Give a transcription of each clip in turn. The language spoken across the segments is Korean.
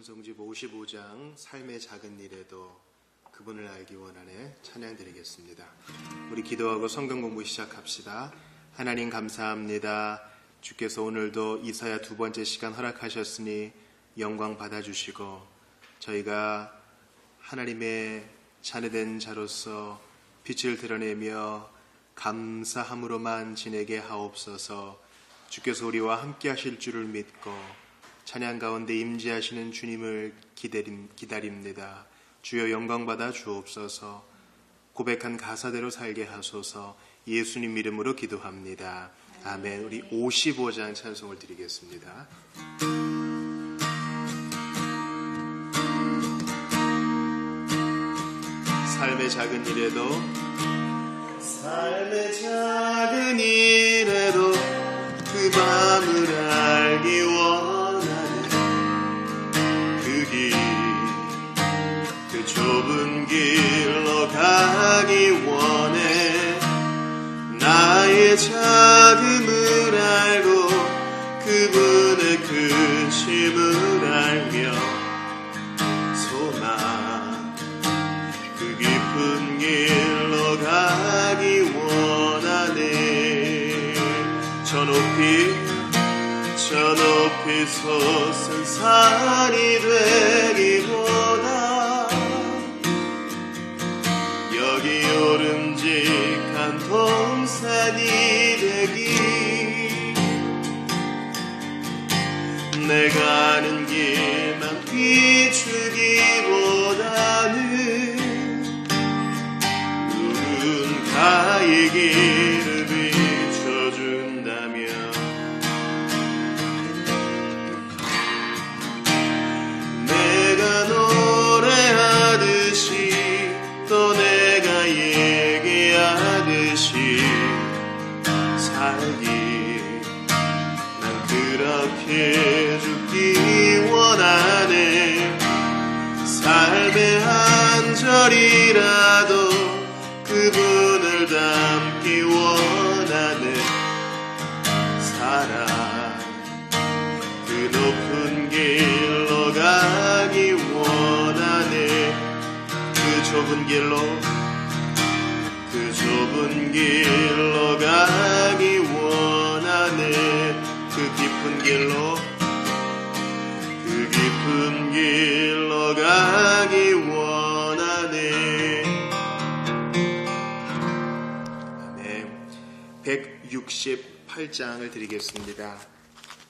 찬송집 55장 삶의 작은 일에도 그분을 알기 원하네 찬양 드리겠습니다. 우리 기도하고 성경 공부 시작합시다. 하나님 감사합니다. 주께서 오늘도 이사야 두 번째 시간 허락하셨으니 영광 받아주시고 저희가 하나님의 자녀된 자로서 빛을 드러내며 감사함으로만 지내게 하옵소서. 주께서 우리와 함께 하실 줄을 믿고 찬양 가운데 임재하시는 주님을 기다립니다. 주여 영광 받아 주옵소서. 고백한 가사대로 살게 하소서. 예수님 이름으로 기도합니다. 아멘. 우리 55장 찬송을 드리겠습니다. 삶의 작은 일에도 그 마음을 알기 원하네. 그 좁은 길로 가기 원해. 나의 자금을 알고 그분의 크심을 알며 소망 그 깊은 길로 가기 원하네. 저 높이 솟은 산이 되기보다 여기 오름직한 동산이 되기. 내가 아는 길만 비추기보다는 누군가의 길을 비춰준다면 내가 노래하듯이 또 내가 얘기하듯이 살기. 난 그렇게 죽기 원하네. 삶의 한 절이라도 그분을 닮기 원하네. 사랑 그 높은 길로 가기 원하네. 그 좁은 길로 가기 원하네. 그 깊은 길로 가기 원하네. 네, 168장을 드리겠습니다.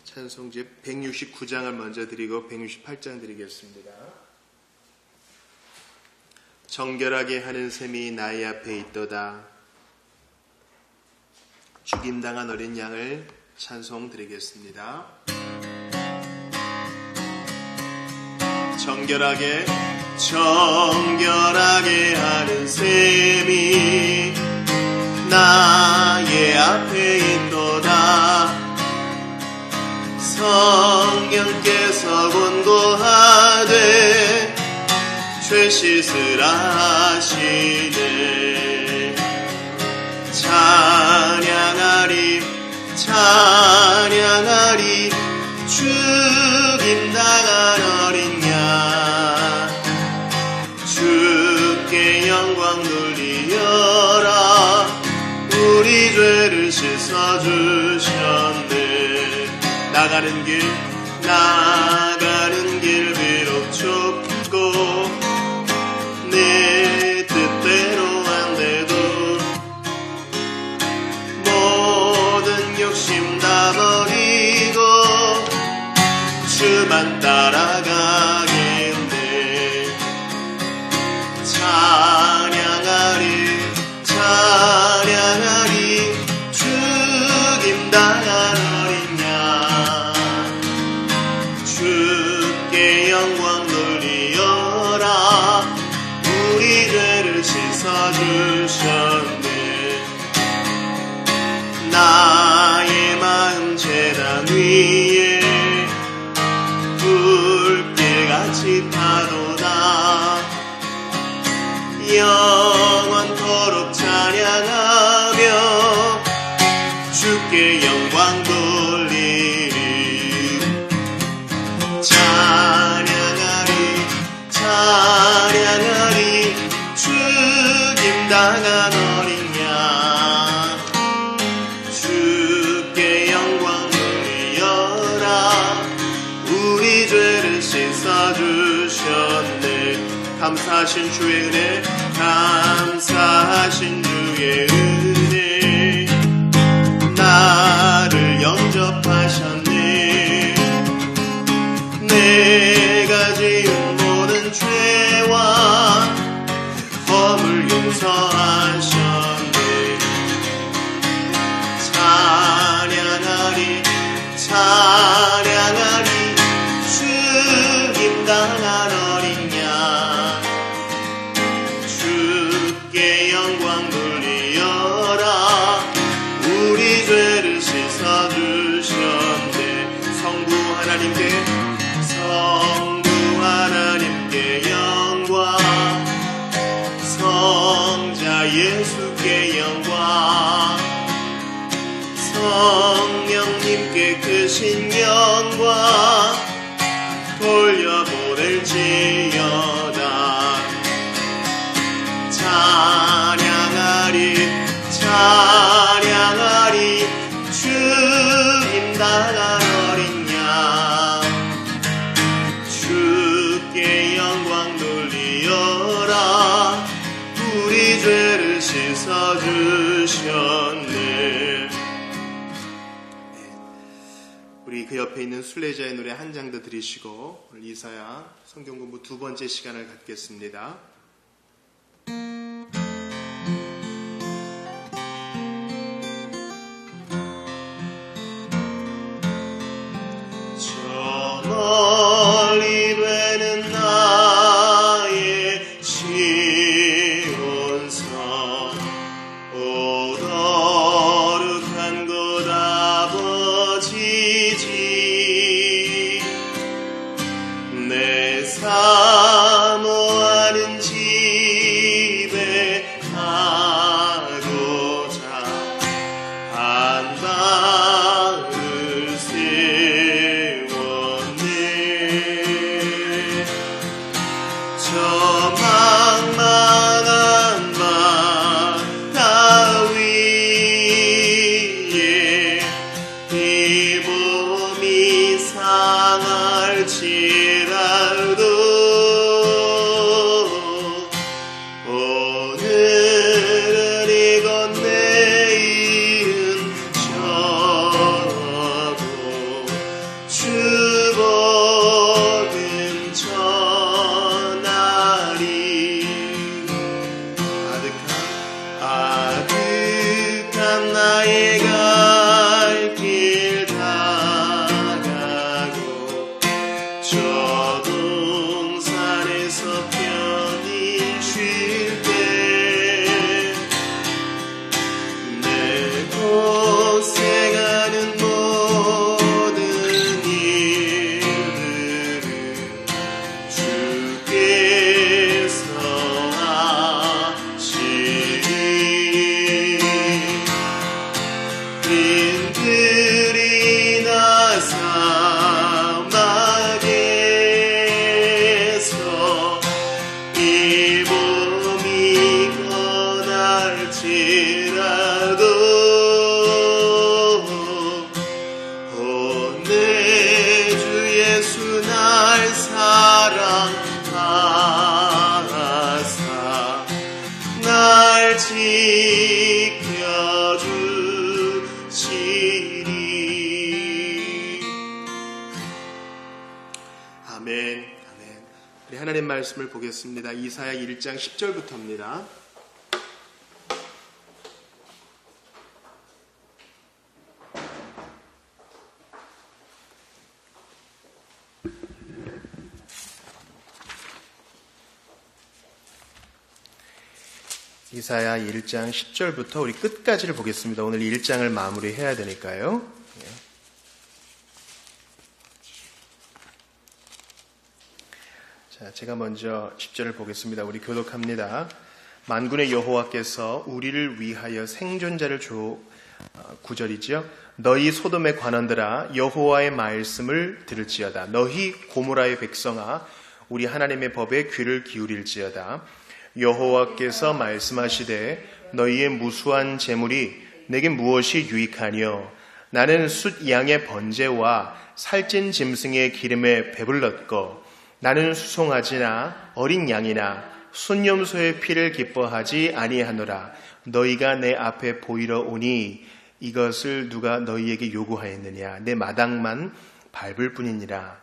찬송집 169장을 먼저 드리고 168장 드리겠습니다. 정결하게 하는 셈이 나의 앞에 있도다. 죽임당한 어린 양을 찬송 드리겠습니다. 정결하게 하는 셈이 나의 앞에 있도다. 성령께서 권고하되 죄 씻으라시네. 찬양하리 죽임당한 어린 양. 주께 영광 돌리어라. 우리 죄를 씻어주셨네. 나가는 길 비록 좁고 내 뜻대로 안 돼도 모든 욕심 다 버리고 주만 따라가겠네. 찬양하리 죽임당한 어린 양. 주께 영광 돌리어라. 우리 죄를 씻어주셨네. 나의 마음 제단 위에 불길같이 타도다. 영원토록 찬양하며 주께 영광 돌리리. 찬양하리 씻어주셨네. 감사하신 주의 은혜, 감사하신 주의 은혜. 나를 영접하셨네. 내가 지은 모든 죄와 허물 용서하셨네. 찬양하리 찬양하리 죽임당한 어린 양. 주께 영광 돌리어라. 우리 죄를 씻어주셨네. 성부 하나님께 영광, 성자 예수께 영광, 성령님께 크신 영광 돌려보낼지어다. 찬양하리 찬양하리 죽임당한 어린 양. 주께 영광 돌리어라. 우리 죄를 씻어주셨네. 우리 그 옆에 있는 순례자의 노래 한 장 더 들으시고 오늘 이사야 성경 공부 두 번째 시간을 갖겠습니다. 저 멀리 되는 나의 시온성, 오 거룩한 곳 아버지지. 내 사모하는 집에 가고자 한 방을 세웠네. 저 망망한 바다 위에 이 몸이 상할지라도 오늘은 이건 내일은 저고 주 복음 전하리. 아득한 나의 갈 길 다가고 저 동산에서 편히 쉴 때 내 고생하는 모든 일들은 주께서 하시리. 빈들이나 사막에서 이 몸이 거날지라도 오 내 주 예수 날 사랑하사 날 지켜주시리. 아멘. 아멘. 우리 하나님 말씀을 보겠습니다. 이사야 1장 10절부터입니다. 이사야 1장 10절부터 우리 끝까지를 보겠습니다. 오늘 1장을 마무리해야 되니까요. 자, 제가 먼저 10절을 보겠습니다. 우리 교독합니다. 만군의 여호와께서 우리를 위하여 생존자를 9절이죠. 너희 소돔의 관원들아 여호와의 말씀을 들을지어다. 너희 고모라의 백성아 우리 하나님의 법에 귀를 기울일지어다. 여호와께서 말씀하시되 너희의 무수한 재물이 내게 무엇이 유익하뇨? 나는 숫 양의 번제와 살찐 짐승의 기름에 배불렀고 나는 수송아지나 어린 양이나 순염소의 피를 기뻐하지 아니하노라. 너희가 내 앞에 보이러 오니 이것을 누가 너희에게 요구하였느냐. 내 마당만 밟을 뿐이니라.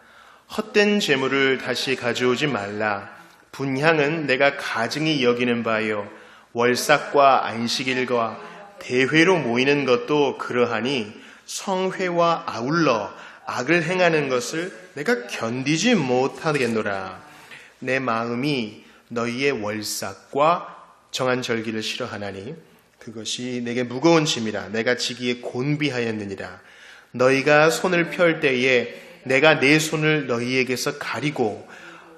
헛된 재물을 다시 가져오지 말라. 분향은 내가 가증히 여기는 바요. 월삭과 안식일과 대회로 모이는 것도 그러하니 성회와 아울러 악을 행하는 것을 내가 견디지 못하겠노라. 내 마음이 너희의 월삭과 정한 절기를 싫어하나니 그것이 내게 무거운 짐이라. 내가 지기에 곤비하였느니라. 너희가 손을 펼 때에 내가 내 손을 너희에게서 가리고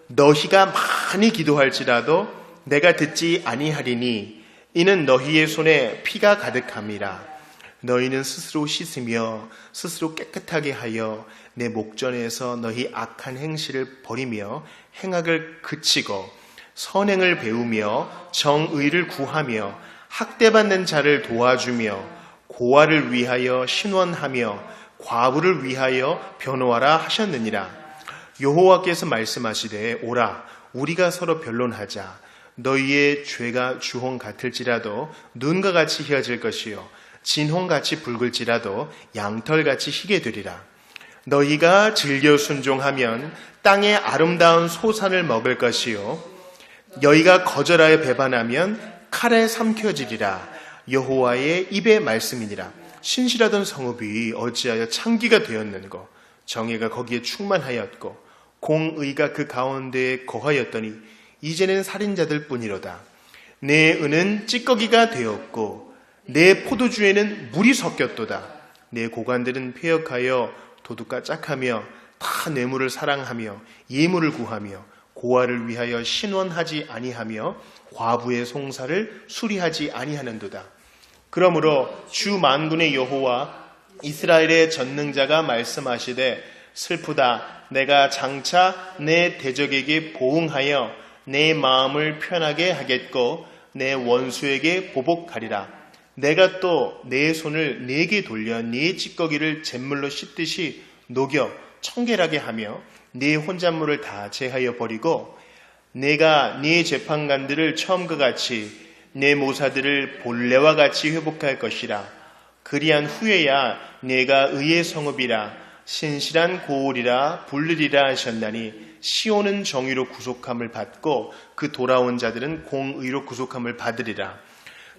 너희가 많이 기도할지라도 내가 듣지 아니하리니 이는 너희의 손에 피가 가득함이라. 너희는 스스로 씻으며 스스로 깨끗하게 하여 내 목전에서 너희 악한 행실을 버리며 행악을 그치고 선행을 배우며 정의를 구하며 학대받는 자를 도와주며 고아를 위하여 신원하며 과부를 위하여 변호하라 하셨느니라. 여호와께서 말씀하시되 오라 우리가 서로 변론하자. 너희의 죄가 주홍 같을지라도 눈과 같이 희어질 것이요 진홍같이 붉을지라도 양털같이 희게 되리라. 너희가 즐겨 순종하면 땅의 아름다운 소산을 먹을 것이요 너희가 거절하여 배반하면 칼에 삼켜지리라. 여호와의 입의 말씀이니라. 신실하던 성읍이 어찌하여 창기가 되었는고 정의가 거기에 충만하였고 공의가 그 가운데에 거하였더니 이제는 살인자들 뿐이로다. 내 은은 찌꺼기가 되었고 내 포도주에는 물이 섞였도다. 내 고관들은 폐역하여 도둑과 짝하며 다 뇌물을 사랑하며 예물을 구하며 고아를 위하여 신원하지 아니하며 과부의 송사를 수리하지 아니하는도다. 그러므로 주 만군의 여호와 이스라엘의 전능자가 말씀하시되 슬프다. 내가 장차 내 대적에게 보응하여 내 마음을 편하게 하겠고 내 원수에게 보복하리라. 내가 또 내 손을 네게 돌려 네 찌꺼기를 잿물로 씻듯이 녹여 청결하게 하며 네 혼잣물을 다 제하여 버리고 내가 네 재판관들을 처음과 같이 내 모사들을 본래와 같이 회복할 것이라. 그리한 후에야 내가 의의 성읍이라 신실한 고을이라 부르리라 하셨나니 시온은 정의로 구속함을 받고 그 돌아온 자들은 공의로 구속함을 받으리라.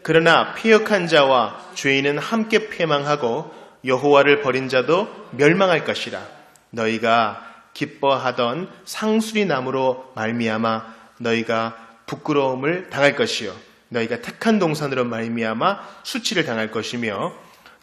그러나 폐역한 자와 죄인은 함께 패망하고 여호와를 버린 자도 멸망할 것이라. 너희가 기뻐하던 상수리 나무로 말미암아 너희가 부끄러움을 당할 것이요 너희가 택한 동산으로 말미암아 수치를 당할 것이며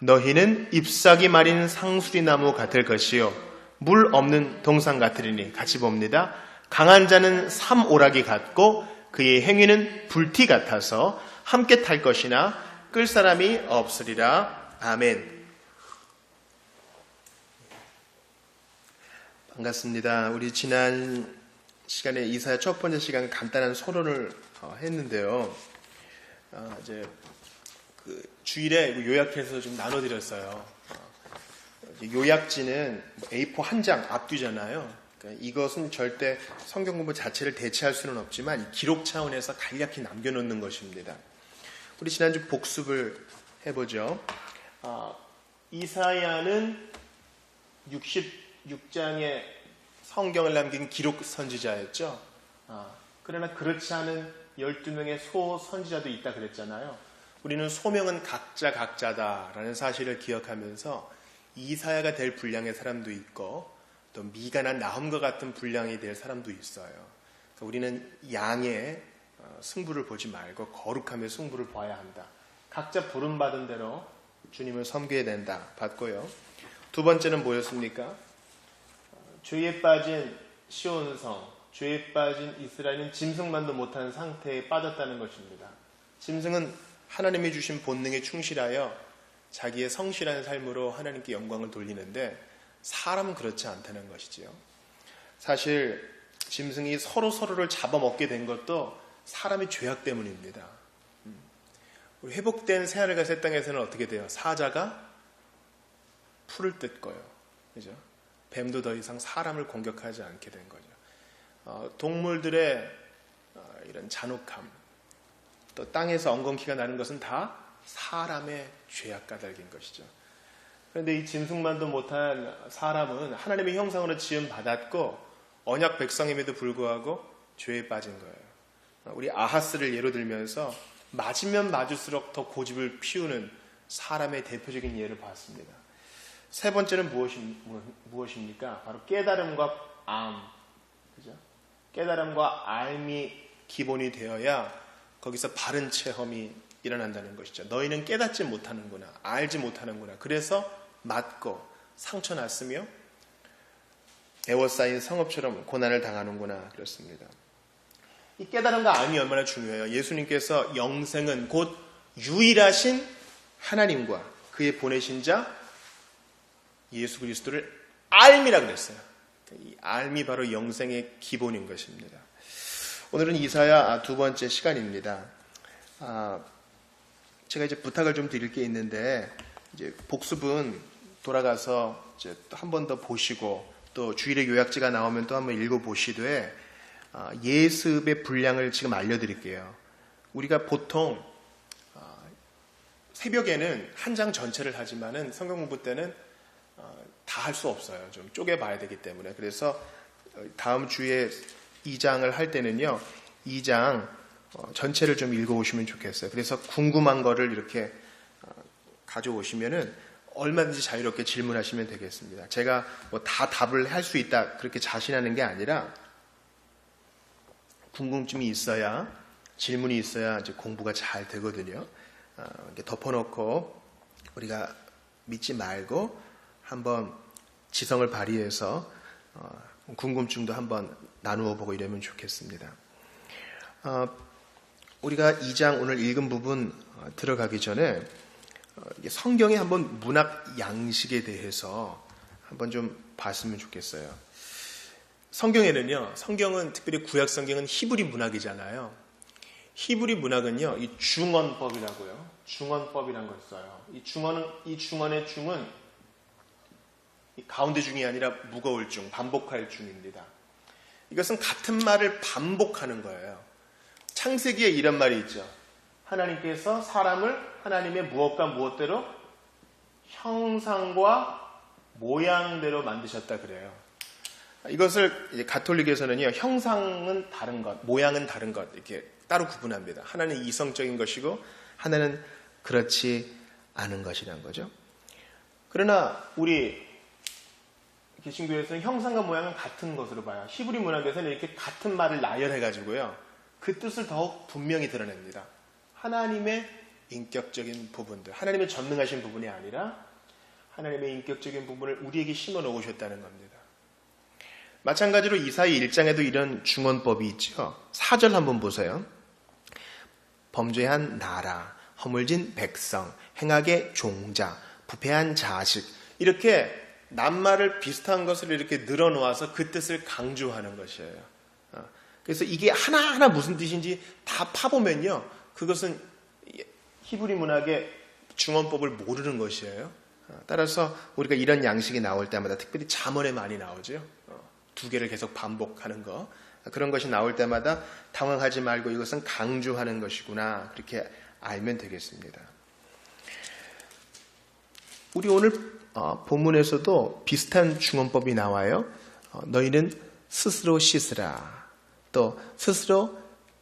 너희는 잎사귀 마린 상수리 나무 같을 것이요 물 없는 동산 같으리니. 같이 봅니다. 강한 자는 삼오락이 같고 그의 행위는 불티 같아서 함께 탈 것이나 끌 사람이 없으리라. 아멘. 반갑습니다. 우리 지난 시간에 이사야 첫 번째 시간 간단한 소론을 했는데요. 이제 그 주일에 요약해서 좀 나눠드렸어요. 요약지는 A4 한 장 앞뒤잖아요. 그러니까 이것은 절대 성경 공부 자체를 대체할 수는 없지만 기록 차원에서 간략히 남겨놓는 것입니다. 우리 지난주 복습을 해보죠. 이사야는 66장의 성경을 남긴 기록 선지자였죠. 그러나 그렇지 않은 12명의 소 선지자도 있다 그랬잖아요. 우리는 소명은 각자다라는 사실을 기억하면서 이사야가 될 분량의 사람도 있고 또 미가나 나훔과 같은 분량이 될 사람도 있어요. 그러니까 우리는 양의 승부를 보지 말고 거룩함의 승부를 봐야 한다. 각자 부름받은 대로 주님을 섬겨야 된다. 봤고요. 두 번째는 뭐였습니까? 죄에 빠진 시온성, 죄에 빠진 이스라엘은 짐승만도 못하는 상태에 빠졌다는 것입니다. 짐승은 하나님이 주신 본능에 충실하여 자기의 성실한 삶으로 하나님께 영광을 돌리는데 사람은 그렇지 않다는 것이지요. 사실 짐승이 서로를 잡아먹게 된 것도 사람의 죄악 때문입니다. 우리 회복된 새하늘과 새 땅에서는 어떻게 돼요? 사자가 풀을 뜯고요. 그죠? 뱀도 더 이상 사람을 공격하지 않게 된 거죠. 동물들의 이런 잔혹함, 또 땅에서 엉겅퀴가 나는 것은 다 사람의 죄악 까닭인 것이죠. 그런데 이 짐승만도 못한 사람은 하나님의 형상으로 지음 받았고 언약 백성임에도 불구하고 죄에 빠진 거예요. 우리 아하스를 예로 들면서 맞으면 맞을수록 더 고집을 피우는 사람의 대표적인 예를 봤습니다. 세 번째는 무엇입니까? 바로 깨달음과 암. 그죠? 깨달음과 암이 기본이 되어야 거기서 바른 체험이 일어난다는 것이죠. 너희는 깨닫지 못하는구나. 알지 못하는구나. 그래서 맞고 상처 났으며 애워싸인 성읍처럼 고난을 당하는구나. 그렇습니다. 이 깨달음과 암이 얼마나 중요해요. 예수님께서 영생은 곧 유일하신 하나님과 그의 보내신 자 예수 그리스도를 알미라 그랬어요. 이 알미 바로 영생의 기본인 것입니다. 오늘은 이사야 두 번째 시간입니다. 제가 이제 부탁을 좀 드릴 게 있는데 이제 복습은 돌아가서 이제 또 한 번 더 보시고 또 주일에 요약지가 나오면 또 한번 읽어보시되 예습의 분량을 지금 알려드릴게요. 우리가 보통 새벽에는 한 장 전체를 하지만은 성경 공부 때는 다 할 수 없어요. 좀 쪼개봐야 되기 때문에. 그래서 다음 주에 2장을 할 때는요. 2장 전체를 좀 읽어오시면 좋겠어요. 그래서 궁금한 거를 이렇게 가져오시면은 얼마든지 자유롭게 질문하시면 되겠습니다. 제가 뭐 다 답을 할 수 있다 그렇게 자신하는 게 아니라 궁금증이 있어야 질문이 있어야 이제 공부가 잘 되거든요. 이렇게 덮어놓고 우리가 믿지 말고 한번 지성을 발휘해서 궁금증도 한번 나누어 보고 이러면 좋겠습니다. 우리가 2장 오늘 읽은 부분 들어가기 전에 성경의 한번 문학 양식에 대해서 한번 좀 봤으면 좋겠어요. 성경은 특별히 구약 성경은 히브리 문학이잖아요. 히브리 문학은요, 이 중언법이라고요. 중언법이라는 걸 써요. 이 중언의 중은 이 가운데 중이 아니라 무거울 중, 반복할 중입니다. 이것은 같은 말을 반복하는 거예요. 창세기에 이런 말이 있죠. 하나님께서 사람을 하나님의 무엇과 무엇대로 형상과 모양대로 만드셨다 그래요. 이것을 이제 가톨릭에서는요, 형상은 다른 것, 모양은 다른 것 이렇게 따로 구분합니다. 하나는 이성적인 것이고 하나는 그렇지 않은 것이라는 거죠. 그러나 우리 개신교에서는 형상과 모양은 같은 것으로 봐요. 히브리 문학에서는 이렇게 같은 말을 나열해가지고요. 그 뜻을 더욱 분명히 드러냅니다. 하나님의 인격적인 부분들, 하나님의 전능하신 부분이 아니라 하나님의 인격적인 부분을 우리에게 심어 놓으셨다는 겁니다. 마찬가지로 이사야 1장에도 이런 중언법이 있죠. 4절 한번 보세요. 범죄한 나라, 허물진 백성, 행악의 종자, 부패한 자식 이렇게 낱말을 비슷한 것을 이렇게 늘어놓아서 그 뜻을 강조하는 것이에요. 그래서 이게 하나하나 무슨 뜻인지 다 파보면요. 그것은 히브리 문학의 중언법을 모르는 것이에요. 따라서 우리가 이런 양식이 나올 때마다 특별히 잠언에 많이 나오죠. 두 개를 계속 반복하는 거. 그런 것이 나올 때마다 당황하지 말고 이것은 강조하는 것이구나. 그렇게 알면 되겠습니다. 우리 오늘 본문에서도 비슷한 중언법이 나와요. 너희는 스스로 씻으라. 또 스스로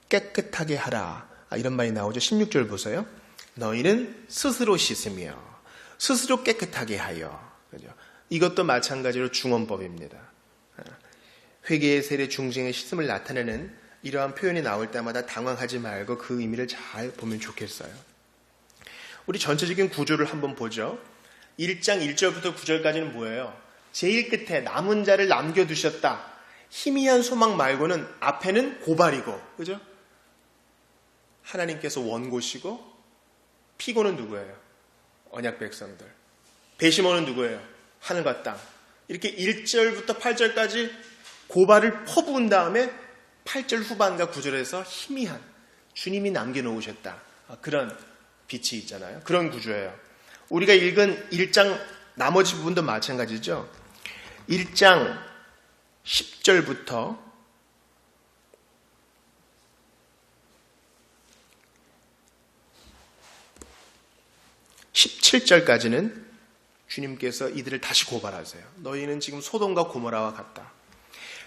깨끗하게 하라. 이런 말이 나오죠. 16절 보세요. 너희는 스스로 씻으며 스스로 깨끗하게 하여. 그죠? 이것도 마찬가지로 중언법입니다. 회개의 세례 중생의 씻음을 나타내는 이러한 표현이 나올 때마다 당황하지 말고 그 의미를 잘 보면 좋겠어요. 우리 전체적인 구조를 한번 보죠. 1장 1절부터 9절까지는 뭐예요? 제일 끝에 남은 자를 남겨두셨다. 희미한 소망 말고는 앞에는 고발이고, 그죠? 하나님께서 원고시고, 피고는 누구예요? 언약 백성들. 배심원은 누구예요? 하늘과 땅. 이렇게 1절부터 8절까지 고발을 퍼부은 다음에 8절 후반과 9절에서 희미한 주님이 남겨놓으셨다. 그런 빛이 있잖아요. 그런 구조예요. 우리가 읽은 1장 나머지 부분도 마찬가지죠. 1장 10절부터 17절까지는 주님께서 이들을 다시 고발하세요. 너희는 지금 소돔과 고모라와 같다.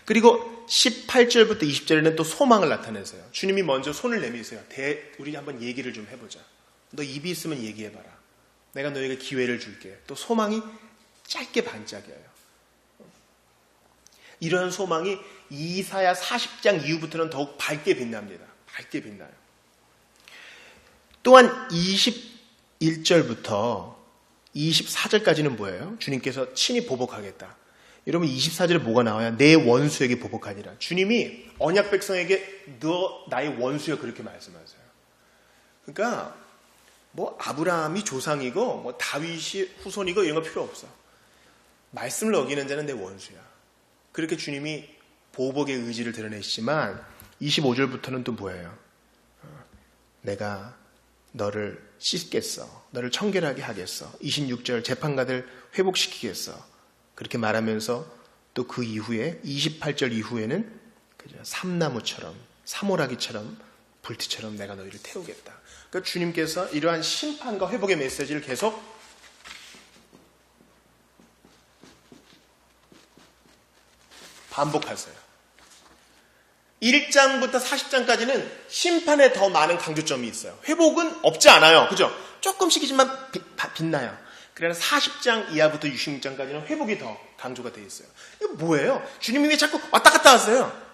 그리고 18절부터 20절에는 또 소망을 나타내세요. 주님이 먼저 손을 내미세요. 우리 한번 얘기를 좀 해보자. 너 입이 있으면 얘기해봐라. 내가 너에게 기회를 줄게. 또 소망이 짧게 반짝여요. 이러한 소망이 이사야 40장 이후부터는 더욱 밝게 빛납니다. 밝게 빛나요. 또한 21절부터 24절까지는 뭐예요? 주님께서 친히 보복하겠다. 여러분 24절에 뭐가 나와요? 내 원수에게 보복하니라. 주님이 언약 백성에게 너 나의 원수야 그렇게 말씀하세요. 그러니까 뭐 아브라함이 조상이고 뭐 다윗이 후손이고 이런 거 필요 없어. 말씀을 어기는 자는 내 원수야. 그렇게 주님이 보복의 의지를 드러내시지만 25절부터는 또 뭐예요? 내가 너를 씻겠어. 너를 청결하게 하겠어. 26절 재판가들 회복시키겠어. 그렇게 말하면서 또 그 이후에 28절 이후에는 삼나무처럼 사모라기처럼 불티처럼 내가 너희를 태우겠다. 그러니까 주님께서 이러한 심판과 회복의 메시지를 계속 반복하세요. 1장부터 40장까지는 심판에 더 많은 강조점이 있어요. 회복은 없지 않아요. 그죠? 조금씩이지만 빛나요. 그러나 40장 이하부터 66장까지는 회복이 더 강조가 되어 있어요. 이거 뭐예요? 주님이 왜 자꾸 왔다 갔다 하세요?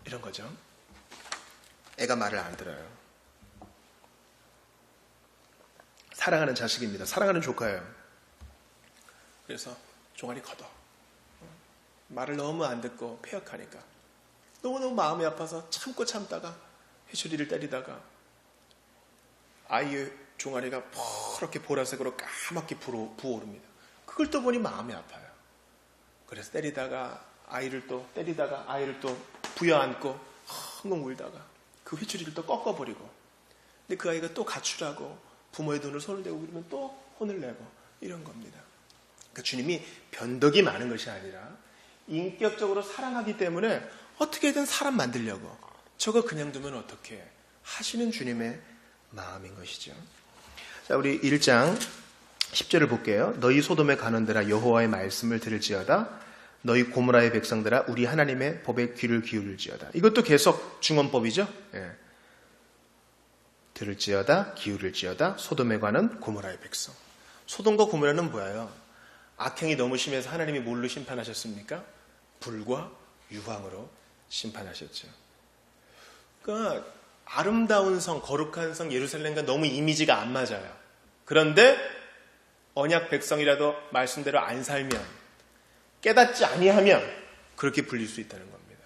이런 거죠. 애가 말을 안 들어요. 사랑하는 자식입니다. 사랑하는 조카예요. 그래서 종아리 걷어. 말을 너무 안 듣고 폐역하니까 너무너무 마음이 아파서 참다가 회초리를 때리다가 아이의 종아리가 퍼렇게 보라색으로 까맣게 부어오릅니다. 그걸 또 보니 마음이 아파요. 그래서 아이를 또 부여안고 헝벙 울다가 그 회초리를 또 꺾어버리고 근데 그 아이가 또 가출하고 부모의 눈을 손을 대고 그러면 또 혼을 내고 이런 겁니다. 그러니까 주님이 변덕이 많은 것이 아니라 인격적으로 사랑하기 때문에 어떻게든 사람 만들려고 저거 그냥 두면 어떻게 하시는 주님의 마음인 것이죠. 자, 우리 1장 10절을 볼게요. 너희 소돔의 관원들아 여호와의 말씀을 들을지어다. 너희 고모라의 백성들아 우리 하나님의 법에 귀를 기울일지어다. 이것도 계속 중언법이죠. 예. 들을지어다 기울일지어다 소돔에 관한 고모라의 백성. 소돔과 고모라는 뭐예요? 악행이 너무 심해서 하나님이 뭘로 심판하셨습니까? 불과 유황으로 심판하셨죠. 그러니까 아름다운 성, 거룩한 성 예루살렘과 너무 이미지가 안 맞아요. 그런데 언약 백성이라도 말씀대로 안 살면 깨닫지 아니하면 그렇게 불릴 수 있다는 겁니다.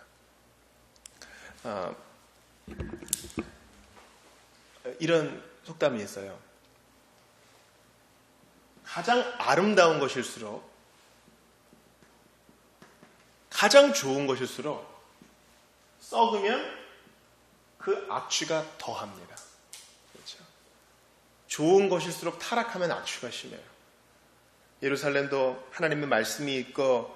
이런 속담이 있어요. 가장 아름다운 것일수록 가장 좋은 것일수록 썩으면 그 악취가 더합니다. 그렇죠? 좋은 것일수록 타락하면 악취가 심해요. 예루살렘도 하나님의 말씀이 있고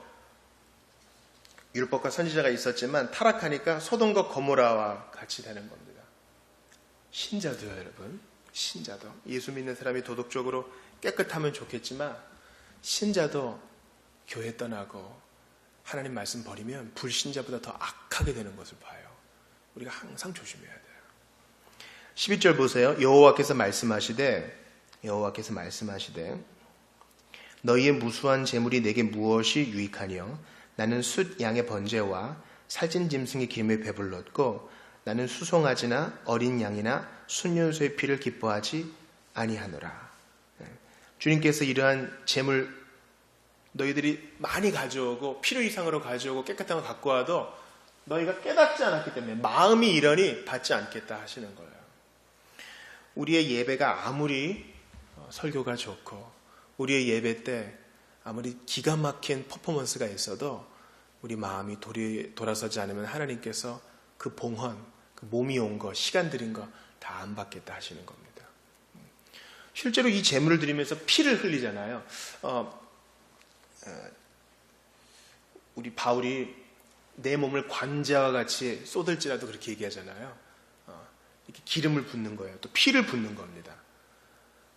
율법과 선지자가 있었지만 타락하니까 소돔과 고모라와 같이 되는 겁니다. 신자도요, 여러분. 신자도. 예수 믿는 사람이 도덕적으로 깨끗하면 좋겠지만 신자도 교회 떠나고 하나님 말씀 버리면 불신자보다 더 악하게 되는 것을 봐요. 우리가 항상 조심해야 돼요. 12절 보세요. 여호와께서 말씀하시되 너희의 무수한 재물이 내게 무엇이 유익하뇨? 나는 숫 양의 번제와 살찐 짐승의 기름에 배불렀고 나는 수송아지나 어린 양이나 순년소의 피를 기뻐하지 아니하노라. 주님께서 이러한 재물 너희들이 많이 가져오고 필요 이상으로 가져오고 깨끗한 거 갖고 와도 너희가 깨닫지 않았기 때문에 마음이 이러니 받지 않겠다 하시는 거예요. 우리의 예배가 아무리 설교가 좋고 우리의 예배 때 아무리 기가 막힌 퍼포먼스가 있어도 우리 마음이 돌아서지 않으면 하나님께서 그 봉헌, 그 몸이 온 거, 시간 들인 거 다 안 받겠다 하시는 겁니다. 실제로 이 제물을 드리면서 피를 흘리잖아요. 우리 바울이 내 몸을 관자와 같이 쏟을지라도 그렇게 얘기하잖아요. 이렇게 기름을 붓는 거예요. 또 피를 붓는 겁니다.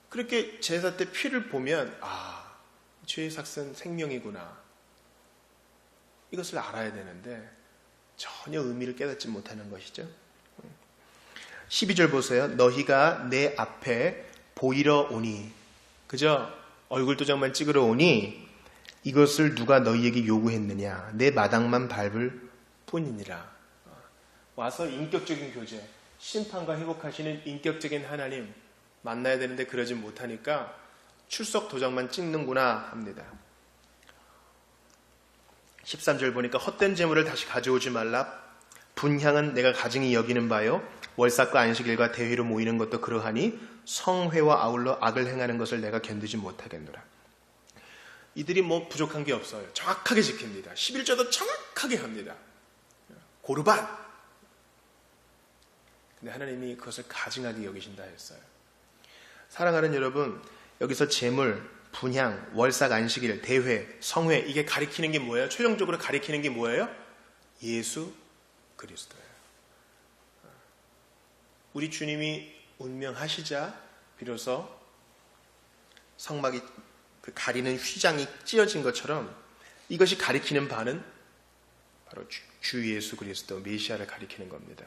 그렇게 제사 때 피를 보면 죄의 삭은 생명이구나. 이것을 알아야 되는데 전혀 의미를 깨닫지 못하는 것이죠. 12절 보세요. 너희가 내 앞에 보이러 오니, 그저 얼굴 도장만 찍으러 오니 이것을 누가 너희에게 요구했느냐? 내 마당만 밟을 뿐이니라. 와서 인격적인 교제, 심판과 회복하시는 인격적인 하나님 만나야 되는데 그러지 못하니까 출석 도장만 찍는구나 합니다. 13절 보니까 헛된 재물을 다시 가져오지 말라. 분향은 내가 가증히 여기는 바요. 월삭과 안식일과 대회로 모이는 것도 그러하니 성회와 아울러 악을 행하는 것을 내가 견디지 못하겠노라. 이들이 뭐 부족한 게 없어요. 정확하게 지킵니다. 11조도 정확하게 합니다. 고르반. 근데 하나님이 그것을 가증하게 여기신다 했어요. 사랑하는 여러분, 여기서 재물, 분향, 월삭, 안식일, 대회, 성회, 이게 가리키는 게 뭐예요? 최종적으로 가리키는 게 뭐예요? 예수 그리스도예요. 우리 주님이 운명하시자 비로소 성막이 그 가리는 휘장이 찢어진 것처럼 이것이 가리키는 바는 바로 주 예수 그리스도 메시아를 가리키는 겁니다.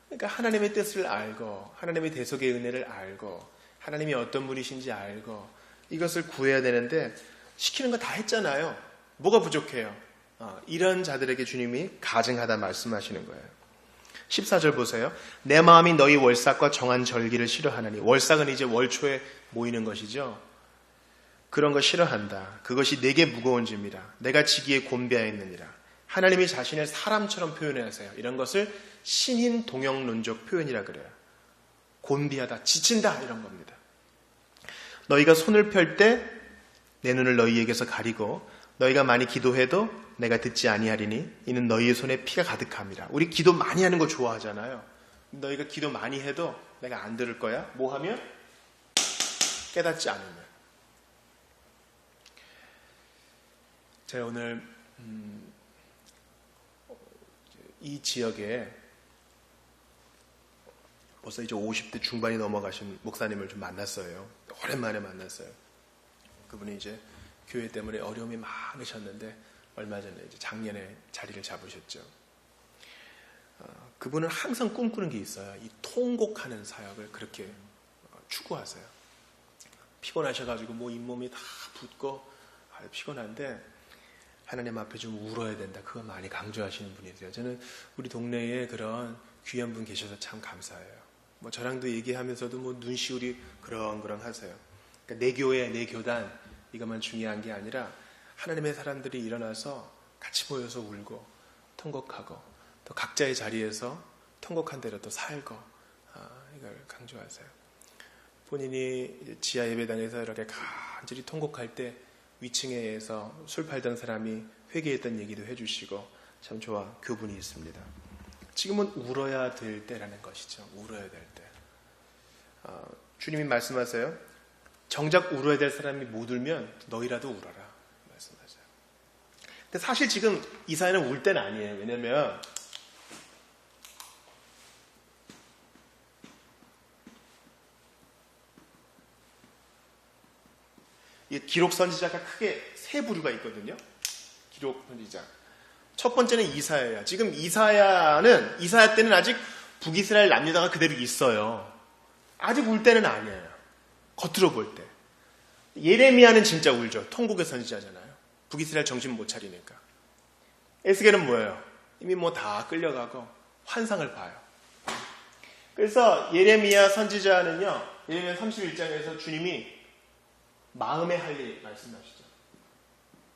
그러니까 하나님의 뜻을 알고 하나님의 대속의 은혜를 알고 하나님이 어떤 분이신지 알고 이것을 구해야 되는데 시키는 거 다 했잖아요. 뭐가 부족해요? 이런 자들에게 주님이 가증하다 말씀하시는 거예요. 14절 보세요. 내 마음이 너희 월삭과 정한 절기를 싫어하나니, 월삭은 이제 월초에 모이는 것이죠. 그런 거 싫어한다. 그것이 내게 무거운 짐이라. 내가 지기에 곤비하였느니라. 하나님이 자신을 사람처럼 표현하세요. 이런 것을 신인 동형론적 표현이라 그래요. 곤비하다, 지친다 이런 겁니다. 너희가 손을 펼 때 내 눈을 너희에게서 가리고 너희가 많이 기도해도 내가 듣지 아니하리니 이는 너희의 손에 피가 가득함이라. 우리 기도 많이 하는 거 좋아하잖아요. 너희가 기도 많이 해도 내가 안 들을 거야. 뭐 하면? 깨닫지 않으면. 제가 오늘 이 지역에 벌써 이제 50대 중반이 넘어가신 목사님을 좀 만났어요. 오랜만에 만났어요. 그분이 이제 교회 때문에 어려움이 많으셨는데 얼마 전에 이제 작년에 자리를 잡으셨죠. 그분은 항상 꿈꾸는 게 있어요. 이 통곡하는 사역을 그렇게 추구하세요. 피곤하셔가지고 뭐 잇몸이 다 붓고 피곤한데 하나님 앞에 좀 울어야 된다. 그거 많이 강조하시는 분이세요. 저는 우리 동네에 그런 귀한 분 계셔서 참 감사해요. 뭐 저랑도 얘기하면서도 뭐 눈시울이 그렁그렁 하세요. 그러니까 내 교회, 내 교단 이것만 중요한 게 아니라 하나님의 사람들이 일어나서 같이 모여서 울고 통곡하고 또 각자의 자리에서 통곡한 대로 또 살고 이걸 강조하세요. 본인이 지하 예배당에서 이렇게 간절히 통곡할 때 위층에서 술 팔던 사람이 회개했던 얘기도 해주시고 참 좋아 교분이 있습니다. 지금은 울어야 될 때라는 것이죠. 울어야 될 때. 주님이 말씀하세요. 정작 울어야 될 사람이 못 울면 너희라도 울어라 말씀하세요. 근데 사실 지금 이 사회는 울 때는 아니에요. 왜냐면 이 기록 선지자가 크게 세 부류가 있거든요. 기록 선지자. 첫 번째는 이사야야. 지금 이사야 때는 아직 북이스라엘 남유다가 그대로 있어요. 아직 울 때는 아니에요. 겉으로 볼 때. 예레미야는 진짜 울죠. 통곡의 선지자잖아요. 북이스라엘 정신 못 차리니까. 에스겔은 뭐예요? 이미 뭐 다 끌려가고 환상을 봐요. 그래서 예레미야 선지자는요. 예레미야 31장에서 주님이 마음에 할 일 말씀하시죠.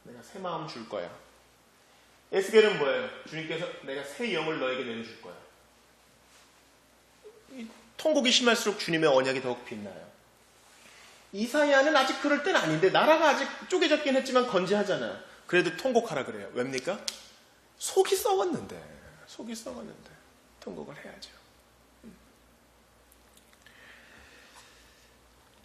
내가 새 마음 줄 거야. 에스겔은 뭐예요? 주님께서 내가 새 영을 너에게 내려줄 거야. 통곡이 심할수록 주님의 언약이 더욱 빛나요. 이사야는 아직 그럴 때는 아닌데 나라가 아직 쪼개졌긴 했지만 건재하잖아요. 그래도 통곡하라 그래요. 왜입니까? 속이 썩었는데 통곡을 해야죠.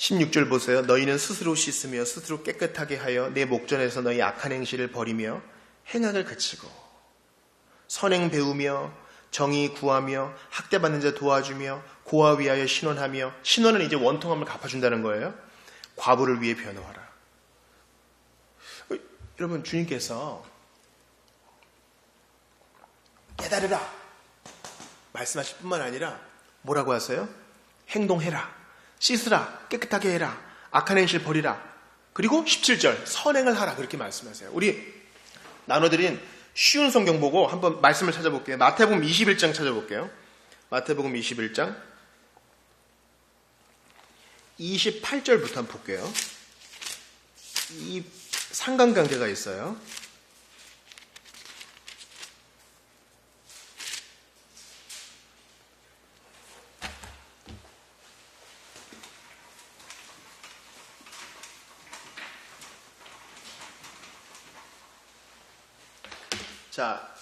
16절 보세요. 너희는 스스로 씻으며 스스로 깨끗하게 하여 내 목전에서 너희 악한 행실을 버리며 행악을 그치고 선행 배우며 정의 구하며 학대받는 자 도와주며 고아 위하여 신원하며, 신원은 이제 원통함을 갚아준다는 거예요. 과부를 위해 변호하라. 여러분, 주님께서 깨달으라 말씀하실 뿐만 아니라 뭐라고 하세요? 행동해라, 씻으라, 깨끗하게 해라, 악한 행실 버리라, 그리고 17절 선행을 하라, 그렇게 말씀하세요. 우리 나눠드린 쉬운 성경 보고 한번 말씀을 찾아볼게요. 마태복음 21장 찾아볼게요. 마태복음 21장 28절부터 한번 볼게요. 이 상관관계가 있어요. 자,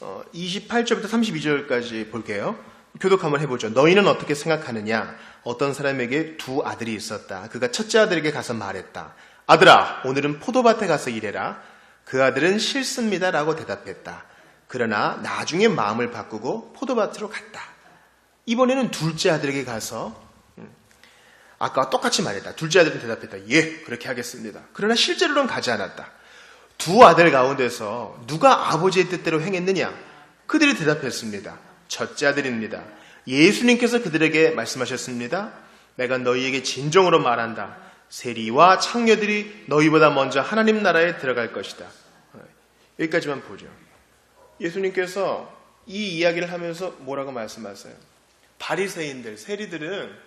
28절부터 32절까지 볼게요. 교독 한번 해보죠. 너희는 어떻게 생각하느냐? 어떤 사람에게 두 아들이 있었다. 그가 첫째 아들에게 가서 말했다. 아들아, 오늘은 포도밭에 가서 일해라. 그 아들은 싫습니다 라고 대답했다. 그러나 나중에 마음을 바꾸고 포도밭으로 갔다. 이번에는 둘째 아들에게 가서 아까와 똑같이 말했다. 둘째 아들은 대답했다. 예, 그렇게 하겠습니다. 그러나 실제로는 가지 않았다. 두 아들 가운데서 누가 아버지의 뜻대로 행했느냐? 그들이 대답했습니다. 첫째 아들입니다. 예수님께서 그들에게 말씀하셨습니다. 내가 너희에게 진정으로 말한다. 세리와 창녀들이 너희보다 먼저 하나님 나라에 들어갈 것이다. 여기까지만 보죠. 예수님께서 이 이야기를 하면서 뭐라고 말씀하세요? 바리새인들, 세리들은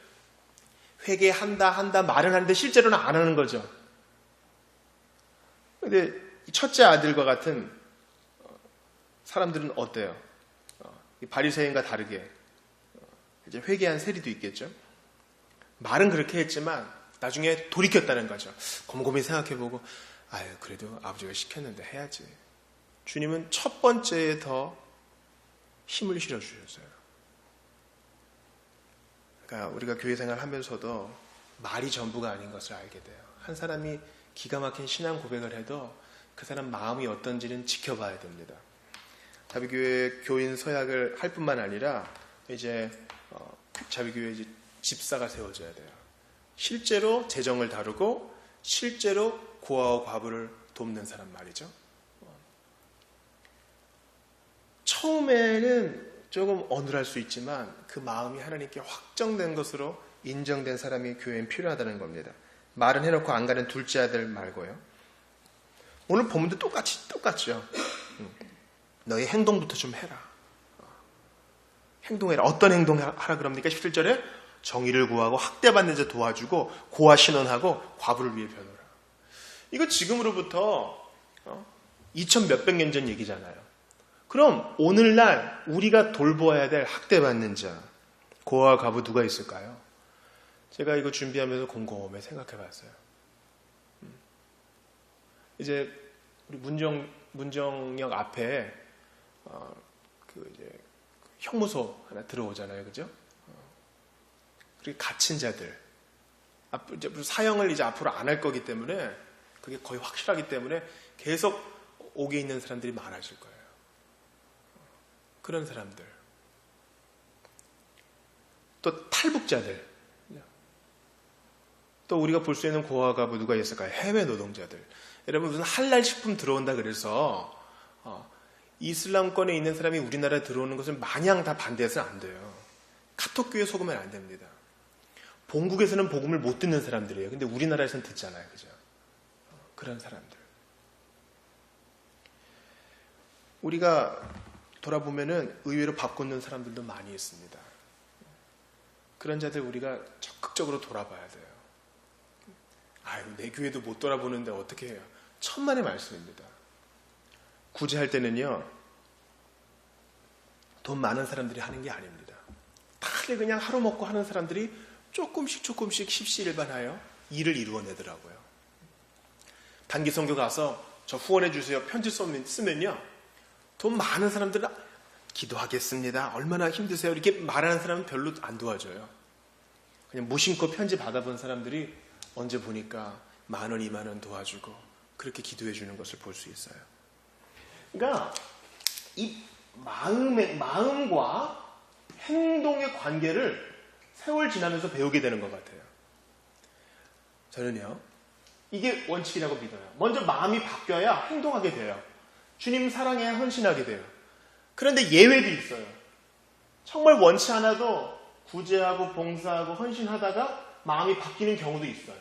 회개한다 말은 하는데 실제로는 안 하는 거죠. 근데 첫째 아들과 같은 사람들은 어때요? 바리새인과 다르게 이제 회개한 세리도 있겠죠. 말은 그렇게 했지만 나중에 돌이켰다는 거죠. 곰곰이 생각해보고 아유 그래도 아버지가 시켰는데 해야지. 주님은 첫 번째에 더 힘을 실어주셨어요. 그러니까 우리가 교회 생활하면서도 말이 전부가 아닌 것을 알게 돼요. 한 사람이 기가 막힌 신앙 고백을 해도 그 사람 마음이 어떤지는 지켜봐야 됩니다. 자비교회 교인 서약을 할 뿐만 아니라 이제 자비교회 이제 집사가 세워져야 돼요. 실제로 재정을 다루고 실제로 고아와 과부를 돕는 사람 말이죠. 처음에는 조금 어눌할 수 있지만 그 마음이 하나님께 확정된 것으로 인정된 사람이 교회엔 필요하다는 겁니다. 말은 해놓고 안 가는 둘째 아들 말고요. 오늘 본문도 똑같죠. 너희 행동부터 좀 해라. 행동해라. 어떤 행동하라 그럽니까? 17절에 정의를 구하고 학대받는 자 도와주고 고아 신원하고 과부를 위해 변호라. 이거 지금으로부터 2000 몇백 년 전 얘기잖아요. 그럼 오늘날 우리가 돌보아야 될 학대받는 자, 고아와 과부 누가 있을까요? 제가 이거 준비하면서 곰곰이 생각해봤어요. 이제 우리 문정역 앞에 이제 형무소 하나 들어오잖아요, 그죠? 그리고 갇힌 자들, 이제 사형을 이제 앞으로 안 할 거기 때문에 그게 거의 확실하기 때문에 계속 옥에 있는 사람들이 많아질 거예요. 그런 사람들, 또 탈북자들, 또 우리가 볼 수 있는 고아와 과부 누가 있을까요? 해외 노동자들. 여러분 무슨 할랄 식품 들어온다 그래서 이슬람권에 있는 사람이 우리나라에 들어오는 것을 마냥 다 반대해서는 안 돼요. 카톡교에 속으면 안 됩니다. 본국에서는 복음을 못 듣는 사람들이에요. 근데 우리나라에서는 듣잖아요. 그죠? 그런 사람들. 우리가 돌아보면은 의외로 바꾸는 사람들도 많이 있습니다. 그런 자들 우리가 적극적으로 돌아봐야 돼요. 아유, 내 교회도 못 돌아보는데 어떻게 해요? 천만의 말씀입니다. 구제할 때는요, 돈 많은 사람들이 하는 게 아닙니다. 다들 그냥 하루 먹고 하는 사람들이 조금씩 십시일반하여 일을 이루어내더라고요. 단기 선교 가서 저 후원해 주세요 편지 쓰면요, 돈 많은 사람들은 기도하겠습니다. 얼마나 힘드세요? 이렇게 말하는 사람은 별로 안 도와줘요. 그냥 무심코 편지 받아본 사람들이 언제 보니까 10,000원, 20,000원 도와주고 그렇게 기도해 주는 것을 볼 수 있어요. 그러니까 이 마음과 행동의 관계를 세월 지나면서 배우게 되는 것 같아요. 저는요, 이게 원칙이라고 믿어요. 먼저 마음이 바뀌어야 행동하게 돼요. 주님 사랑해야 헌신하게 돼요. 그런데 예외도 있어요. 정말 원치 않아도 구제하고 봉사하고 헌신하다가 마음이 바뀌는 경우도 있어요.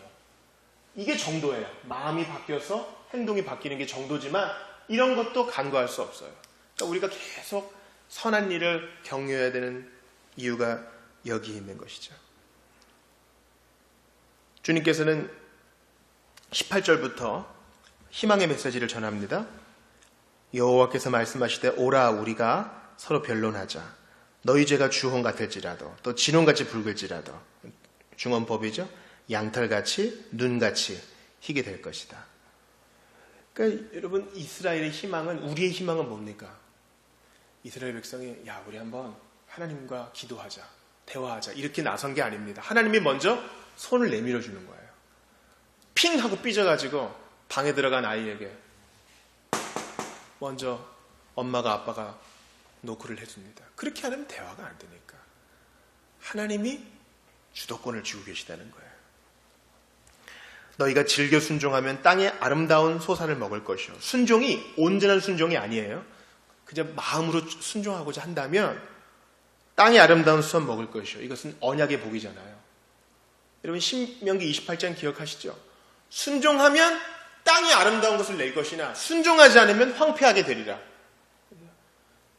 이게 정도예요. 마음이 바뀌어서 행동이 바뀌는 게 정도지만 이런 것도 간과할 수 없어요. 그러니까 우리가 계속 선한 일을 격려해야 되는 이유가 여기 있는 것이죠. 주님께서는 18절부터 희망의 메시지를 전합니다. 여호와께서 말씀하시되 오라 우리가 서로 변론하자. 너희 죄가 주홍 같을지라도 또 진홍같이 붉을지라도 중언법이죠. 양털같이 눈같이 희게 될 것이다. 그러니까 여러분 이스라엘의 희망은 우리의 희망은 뭡니까? 이스라엘 백성이 야 우리 한번 하나님과 기도하자. 대화하자. 이렇게 나선 게 아닙니다. 하나님이 먼저 손을 내밀어 주는 거예요. 핑 하고 삐져가지고 방에 들어간 아이에게 먼저 엄마가 아빠가 노크를 해줍니다. 그렇게 하면 대화가 안 되니까. 하나님이 주도권을 쥐고 계시다는 거예요. 너희가 즐겨 순종하면 땅의 아름다운 소산을 먹을 것이요. 순종이 온전한 순종이 아니에요. 그냥 마음으로 순종하고자 한다면 땅의 아름다운 수산 먹을 것이요. 이것은 언약의 복이잖아요. 여러분 신명기 28장 기억하시죠? 순종하면 땅이 아름다운 것을 낼 것이나 순종하지 않으면 황폐하게 되리라.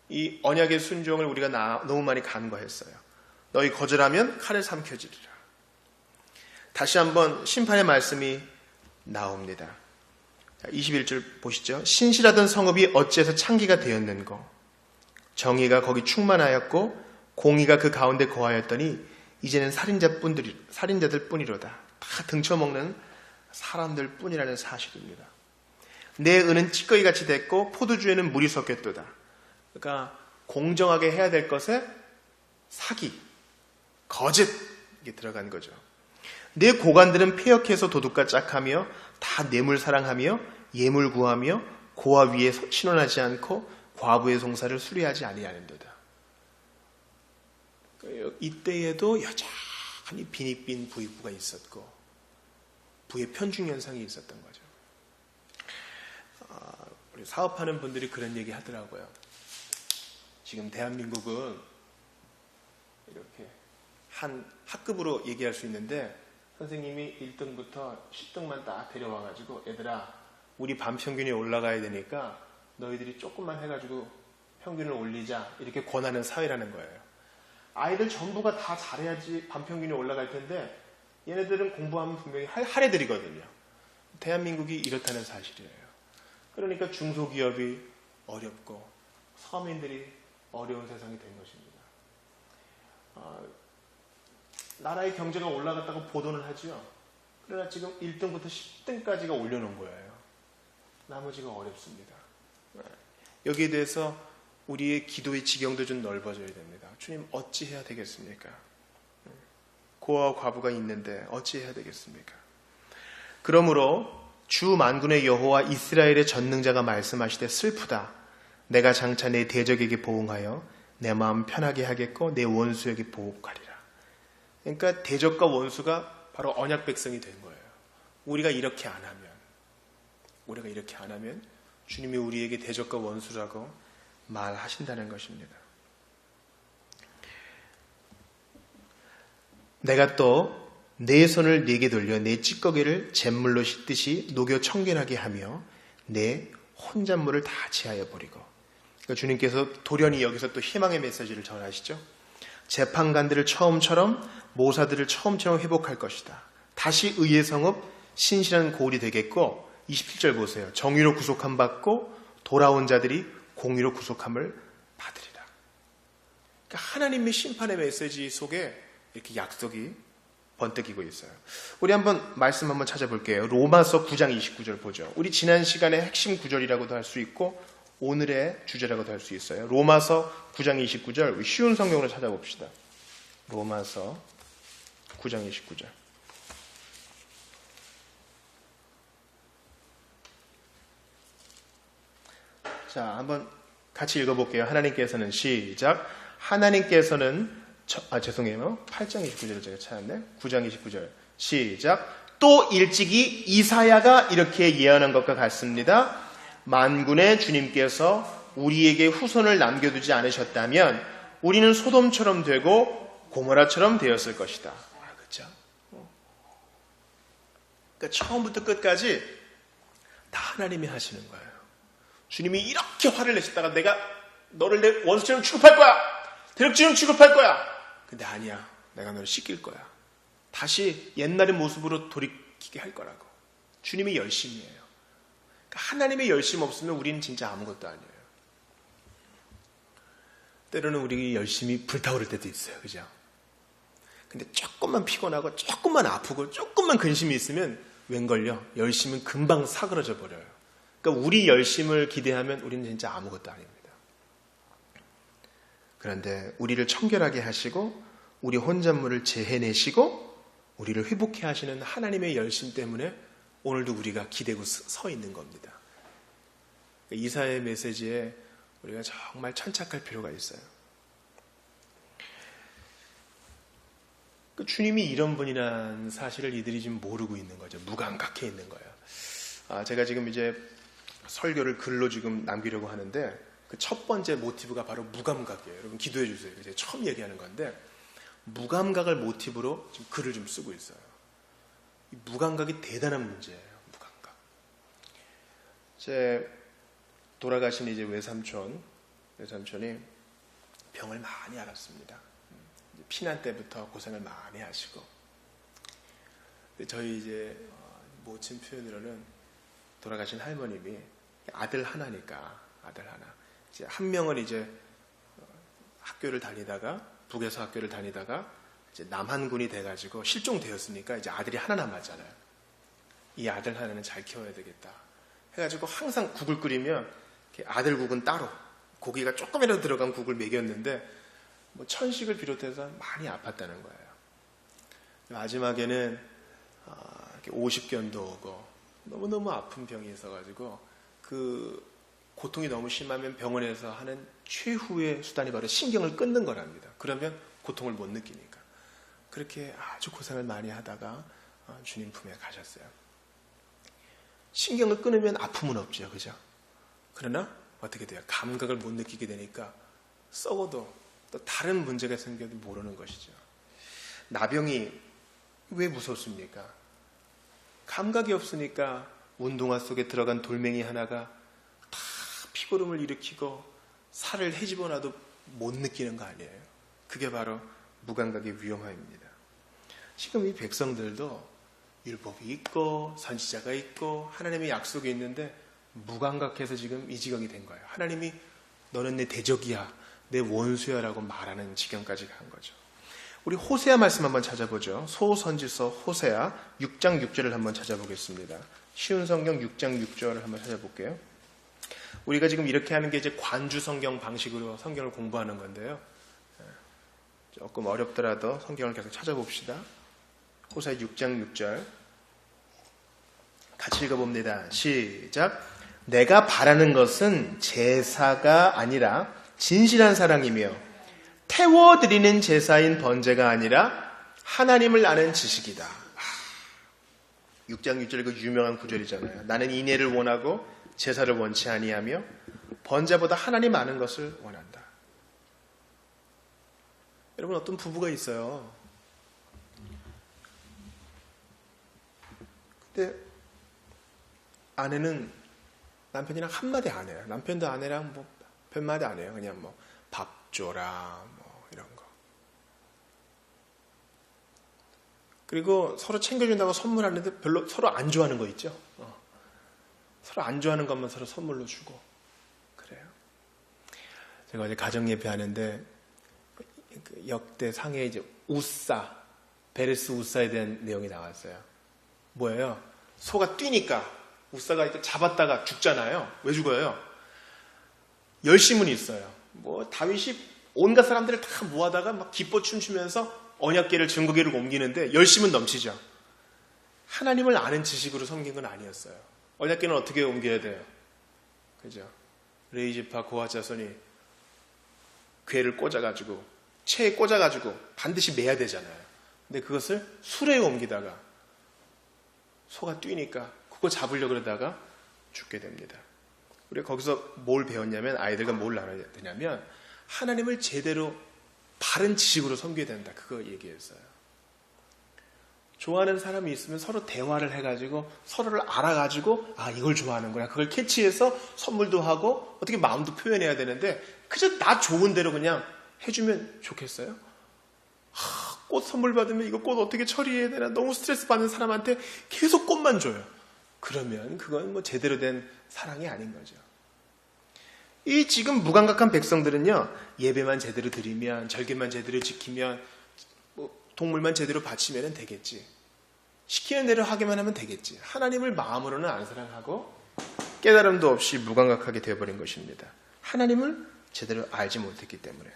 이 언약의 순종을 우리가 너무 많이 간과했어요. 너희 거절하면 칼을 삼켜지리라. 다시 한번 심판의 말씀이 나옵니다. 21절 보시죠. 신실하던 성읍이 어찌해서 창기가 되었는고 정의가 거기 충만하였고 공의가 그 가운데 거하였더니 이제는 살인자들 뿐이로다. 다 등쳐먹는 사람들 뿐이라는 사실입니다. 내 은은 찌꺼기같이 됐고 포도주에는 물이 섞였도다. 그러니까 공정하게 해야 될 것에 사기, 거짓 이게 들어간 거죠. 내 고관들은 폐역해서 도둑과 짝하며 다 뇌물 사랑하며 예물 구하며 고아 위에 신원하지 않고 과부의 송사를 수리하지 아니하는도다. 이때에도 여전히 빈익빈 부익부가 있었고 부의 편중 현상이 있었던 거죠. 우리 사업하는 분들이 그런 얘기 하더라고요. 지금 대한민국은 이렇게 한 학급으로 얘기할 수 있는데 선생님이 1등부터 10등만 딱 데려와가지고 얘들아 우리 반평균이 올라가야 되니까 너희들이 조금만 해가지고 평균을 올리자 이렇게 권하는 사회라는 거예요. 아이들 전부가 다 잘해야지 반평균이 올라갈 텐데 얘네들은 공부하면 분명히 할 애들이거든요. 대한민국이 이렇다는 사실이에요. 그러니까 중소기업이 어렵고 서민들이 어려운 세상이 된 것입니다. 나라의 경제가 올라갔다고 보도는 하죠. 그러나 지금 1등부터 10등까지가 올려놓은 거예요. 나머지가 어렵습니다. 여기에 대해서 우리의 기도의 지경도 좀 넓어져야 됩니다. 주님 어찌 해야 되겠습니까? 고아와 과부가 있는데 어찌 해야 되겠습니까? 그러므로 주 만군의 여호와 이스라엘의 전능자가 말씀하시되 슬프다. 내가 장차 내 대적에게 보응하여 내 마음 편하게 하겠고 내 원수에게 보복하리라. 그러니까 대적과 원수가 바로 언약 백성이 된 거예요. 우리가 이렇게 안 하면 주님이 우리에게 대적과 원수라고 말하신다는 것입니다. 내가 또 내 손을 네게 돌려 내 찌꺼기를 잿물로 씻듯이 녹여 청결하게 하며 내 혼잣물을 다 제하여 버리고. 그러니까 주님께서 돌연히 여기서 또 희망의 메시지를 전하시죠. 재판관들을 처음처럼 모사들을 처음처럼 회복할 것이다. 다시 의의 성읍 신실한 고을이 되겠고 27절 보세요. 정의로 구속함 받고 돌아온 자들이 공의로 구속함을 받으리라. 그러니까 하나님의 심판의 메시지 속에 이렇게 약속이 번뜩이고 있어요. 우리 말씀 한번 찾아볼게요. 로마서 9장 29절 보죠. 우리 지난 시간의 핵심 구절이라고도 할 수 있고 오늘의 주제라고도 할 수 있어요. 로마서 9장 29절 쉬운 성경으로 찾아봅시다. 로마서 9장 29절. 자, 한번 같이 읽어볼게요. 하나님께서는 시작. 하나님께서는 죄송해요. 8장 29절을 제가 찾았네. 9장 29절. 시작. 또 일찍이 이사야가 이렇게 예언한 것과 같습니다. 만군의 주님께서 우리에게 후손을 남겨두지 않으셨다면 우리는 소돔처럼 되고 고모라처럼 되었을 것이다. 그렇죠? 그러니까 처음부터 끝까지 다 하나님이 하시는 거예요. 주님이 이렇게 화를 내셨다가 내가 너를 내 원수처럼 취급할 거야. 대적처럼 취급할 거야. 근데 아니야. 내가 너를 씻길 거야. 다시 옛날의 모습으로 돌이키게 할 거라고. 주님이 열심이에요. 그러니까 하나님의 열심 없으면 우리는 진짜 아무것도 아니에요. 때로는 우리 열심히 불타오를 때도 있어요. 그죠? 근데 조금만 피곤하고 조금만 아프고 조금만 근심이 있으면 웬걸요? 열심은 금방 사그러져 버려요. 그러니까 우리 열심을 기대하면 우리는 진짜 아무것도 아닙니다. 그런데 우리를 청결하게 하시고 우리 혼잣물을 재해내시고 우리를 회복해 하시는 하나님의 열심 때문에 오늘도 우리가 기대고 서 있는 겁니다. 이사야의 메시지에 우리가 정말 천착할 필요가 있어요. 주님이 이런 분이라는 사실을 이들이 지금 모르고 있는 거죠. 무감각해 있는 거예요. 제가 지금 이제 설교를 글로 지금 남기려고 하는데 그 첫 번째 모티브가 바로 무감각이에요. 여러분 기도해 주세요. 이제 처음 얘기하는 건데 무감각을 모티브로 지금 글을 좀 쓰고 있어요. 이 무감각이 대단한 문제예요. 무감각. 제 돌아가신 이제 외삼촌이 병을 많이 앓았습니다. 피난 때부터 고생을 많이 하시고 저희 이제 모친 표현으로는 돌아가신 할머님이 아들 하나니까 아들 하나 이제 한 명은 이제 학교를 다니다가 북에서 학교를 다니다가 이제 남한군이 돼가지고 실종되었으니까 이제 아들이 하나 남았잖아요. 이 아들 하나는 잘 키워야 되겠다 해가지고 항상 국을 끓이면 아들 국은 따로 고기가 조금이라도 들어간 국을 먹였는데 뭐 천식을 비롯해서 많이 아팠다는 거예요. 마지막에는 50견도 오고 너무너무 아픈 병이 있어가지고 그 고통이 너무 심하면 병원에서 하는 최후의 수단이 바로 신경을 끊는 거랍니다. 그러면 고통을 못 느끼니까. 그렇게 아주 고생을 많이 하다가 주님 품에 가셨어요. 신경을 끊으면 아픔은 없죠. 그죠? 그러나 어떻게 돼요? 감각을 못 느끼게 되니까 썩어도 또 다른 문제가 생겨도 모르는 것이죠. 나병이 왜 무섭습니까? 감각이 없으니까 운동화 속에 들어간 돌멩이 하나가 다 피고름을 일으키고 살을 헤집어놔도 못 느끼는 거 아니에요? 그게 바로 무감각의 위험함입니다. 지금 이 백성들도 율법이 있고 선지자가 있고 하나님의 약속이 있는데 무감각해서 지금 이 지경이 된 거예요. 하나님이 너는 내 대적이야. 내 원수야라고 말하는 지경까지 간 거죠. 우리 호세아 말씀 한번 찾아보죠. 소선지서 호세아 6장 6절을 한번 찾아보겠습니다. 쉬운 성경 6장 6절을 한번 찾아볼게요. 우리가 지금 이렇게 하는 게 이제 관주 성경 방식으로 성경을 공부하는 건데요. 조금 어렵더라도 성경을 계속 찾아봅시다. 호세아 6장 6절 같이 읽어봅니다. 시작. 내가 바라는 것은 제사가 아니라 진실한 사랑이며 태워드리는 제사인 번제가 아니라 하나님을 아는 지식이다. 6장 6절 그 유명한 구절이잖아요. 나는 인애를 원하고 제사를 원치 아니하며 번제보다 하나님 아는 것을 원한다. 여러분 어떤 부부가 있어요. 근데 아내는 남편이랑 한마디 안 해요. 남편도 아내랑 뭐 별마디 안 해요. 그냥 뭐 밥 줘라 뭐 이런 거. 그리고 서로 챙겨준다고 선물하는데 별로 서로 안 좋아하는 거 있죠. 서로 안 좋아하는 것만 서로 선물로 주고 그래요. 제가 어제 가정 예배하는데 역대 상해 이제 우싸 베레스 우싸에 대한 내용이 나왔어요. 뭐예요? 소가 뛰니까 우싸가 이렇게 잡았다가 죽잖아요. 왜 죽어요? 열심은 있어요. 뭐 다윗이 온갖 사람들을 다 모아다가 막 기뻐 춤추면서 언약궤를 증거궤를 옮기는데 열심은 넘치죠. 하나님을 아는 지식으로 섬긴 건 아니었어요. 언약궤는 어떻게 옮겨야 돼요? 그죠? 레위지파 고핫 자손이 궤를 꽂아가지고 채에 꽂아가지고 반드시 매야 되잖아요. 근데 그것을 수레에 옮기다가 소가 뛰니까 그거 잡으려고 그러다가 죽게 됩니다. 우리가 거기서 뭘 배웠냐면, 아이들과 뭘 나눠야 되냐면, 하나님을 제대로 바른 지식으로 섬겨야 된다. 그거 얘기했어요. 좋아하는 사람이 있으면 서로 대화를 해가지고 서로를 알아가지고 이걸 좋아하는구나. 그걸 캐치해서 선물도 하고 어떻게 마음도 표현해야 되는데, 그저 나 좋은 대로 그냥 해주면 좋겠어요? 꽃 선물 받으면 이거 꽃 어떻게 처리해야 되나 너무 스트레스 받는 사람한테 계속 꽃만 줘요. 그러면 그건 뭐 제대로 된 사랑이 아닌 거죠. 이 지금 무감각한 백성들은요, 예배만 제대로 드리면, 절개만 제대로 지키면, 동물만 제대로 바치면 되겠지. 시키는 대로 하기만 하면 되겠지. 하나님을 마음으로는 안 사랑하고 깨달음도 없이 무감각하게 되어버린 것입니다. 하나님을 제대로 알지 못했기 때문에.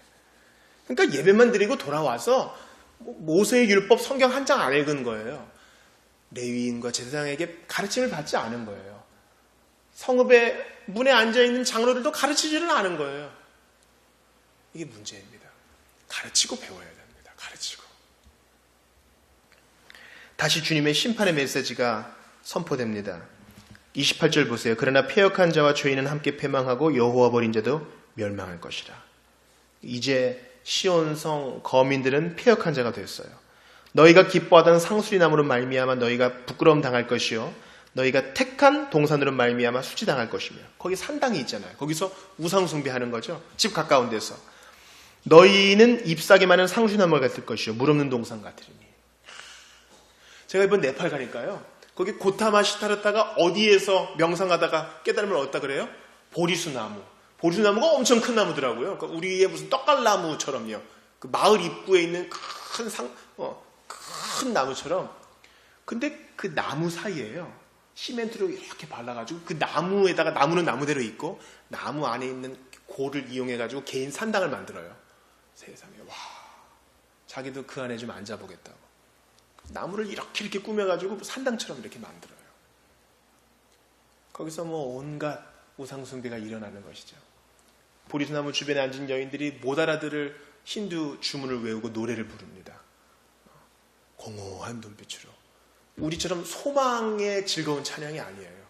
그러니까 예배만 드리고 돌아와서 모세의 율법 성경 한 장 안 읽은 거예요. 레위인과 제사장에게 가르침을 받지 않은 거예요. 성읍의 문에 앉아있는 장로들도 가르치지를 않은 거예요. 이게 문제입니다. 가르치고 배워야 됩니다. 가르치고. 다시 주님의 심판의 메시지가 선포됩니다. 28절 보세요. 그러나 패역한 자와 죄인은 함께 패망하고 여호와 버린 자도 멸망할 것이라. 이제 시온성 거민들은 패역한 자가 됐어요. 너희가 기뻐하던 상수리 나무로 말미암아 너희가 부끄러움 당할 것이요, 너희가 택한 동산으로 말미암아 수치당할 것이며. 거기 산당이 있잖아요. 거기서 우상 숭배하는 거죠. 집 가까운 데서. 너희는 잎사귀 많은 상수나무가 같을 것이요, 물 없는 동산 같으리니. 제가 이번 네팔 가니까요, 거기 고타마 시타르타가 어디에서 명상하다가 깨달음을 얻었다 그래요? 보리수나무. 보리수나무가 엄청 큰 나무더라고요. 그러니까 우리의 무슨 떡갈나무처럼요. 그 마을 입구에 있는 큰 나무처럼. 근데 그 나무 사이에요, 시멘트로 이렇게 발라가지고 그 나무에다가, 나무는 나무대로 있고 나무 안에 있는 골을 이용해가지고 개인 산당을 만들어요. 세상에, 와, 자기도 그 안에 좀 앉아보겠다고. 나무를 이렇게 꾸며가지고 산당처럼 이렇게 만들어요. 거기서 뭐 온갖 우상숭배가 일어나는 것이죠. 보리수나무 주변에 앉은 여인들이 못 알아들을 힌두 주문을 외우고 노래를 부릅니다. 공허한 눈빛으로. 우리처럼 소망의 즐거운 찬양이 아니에요.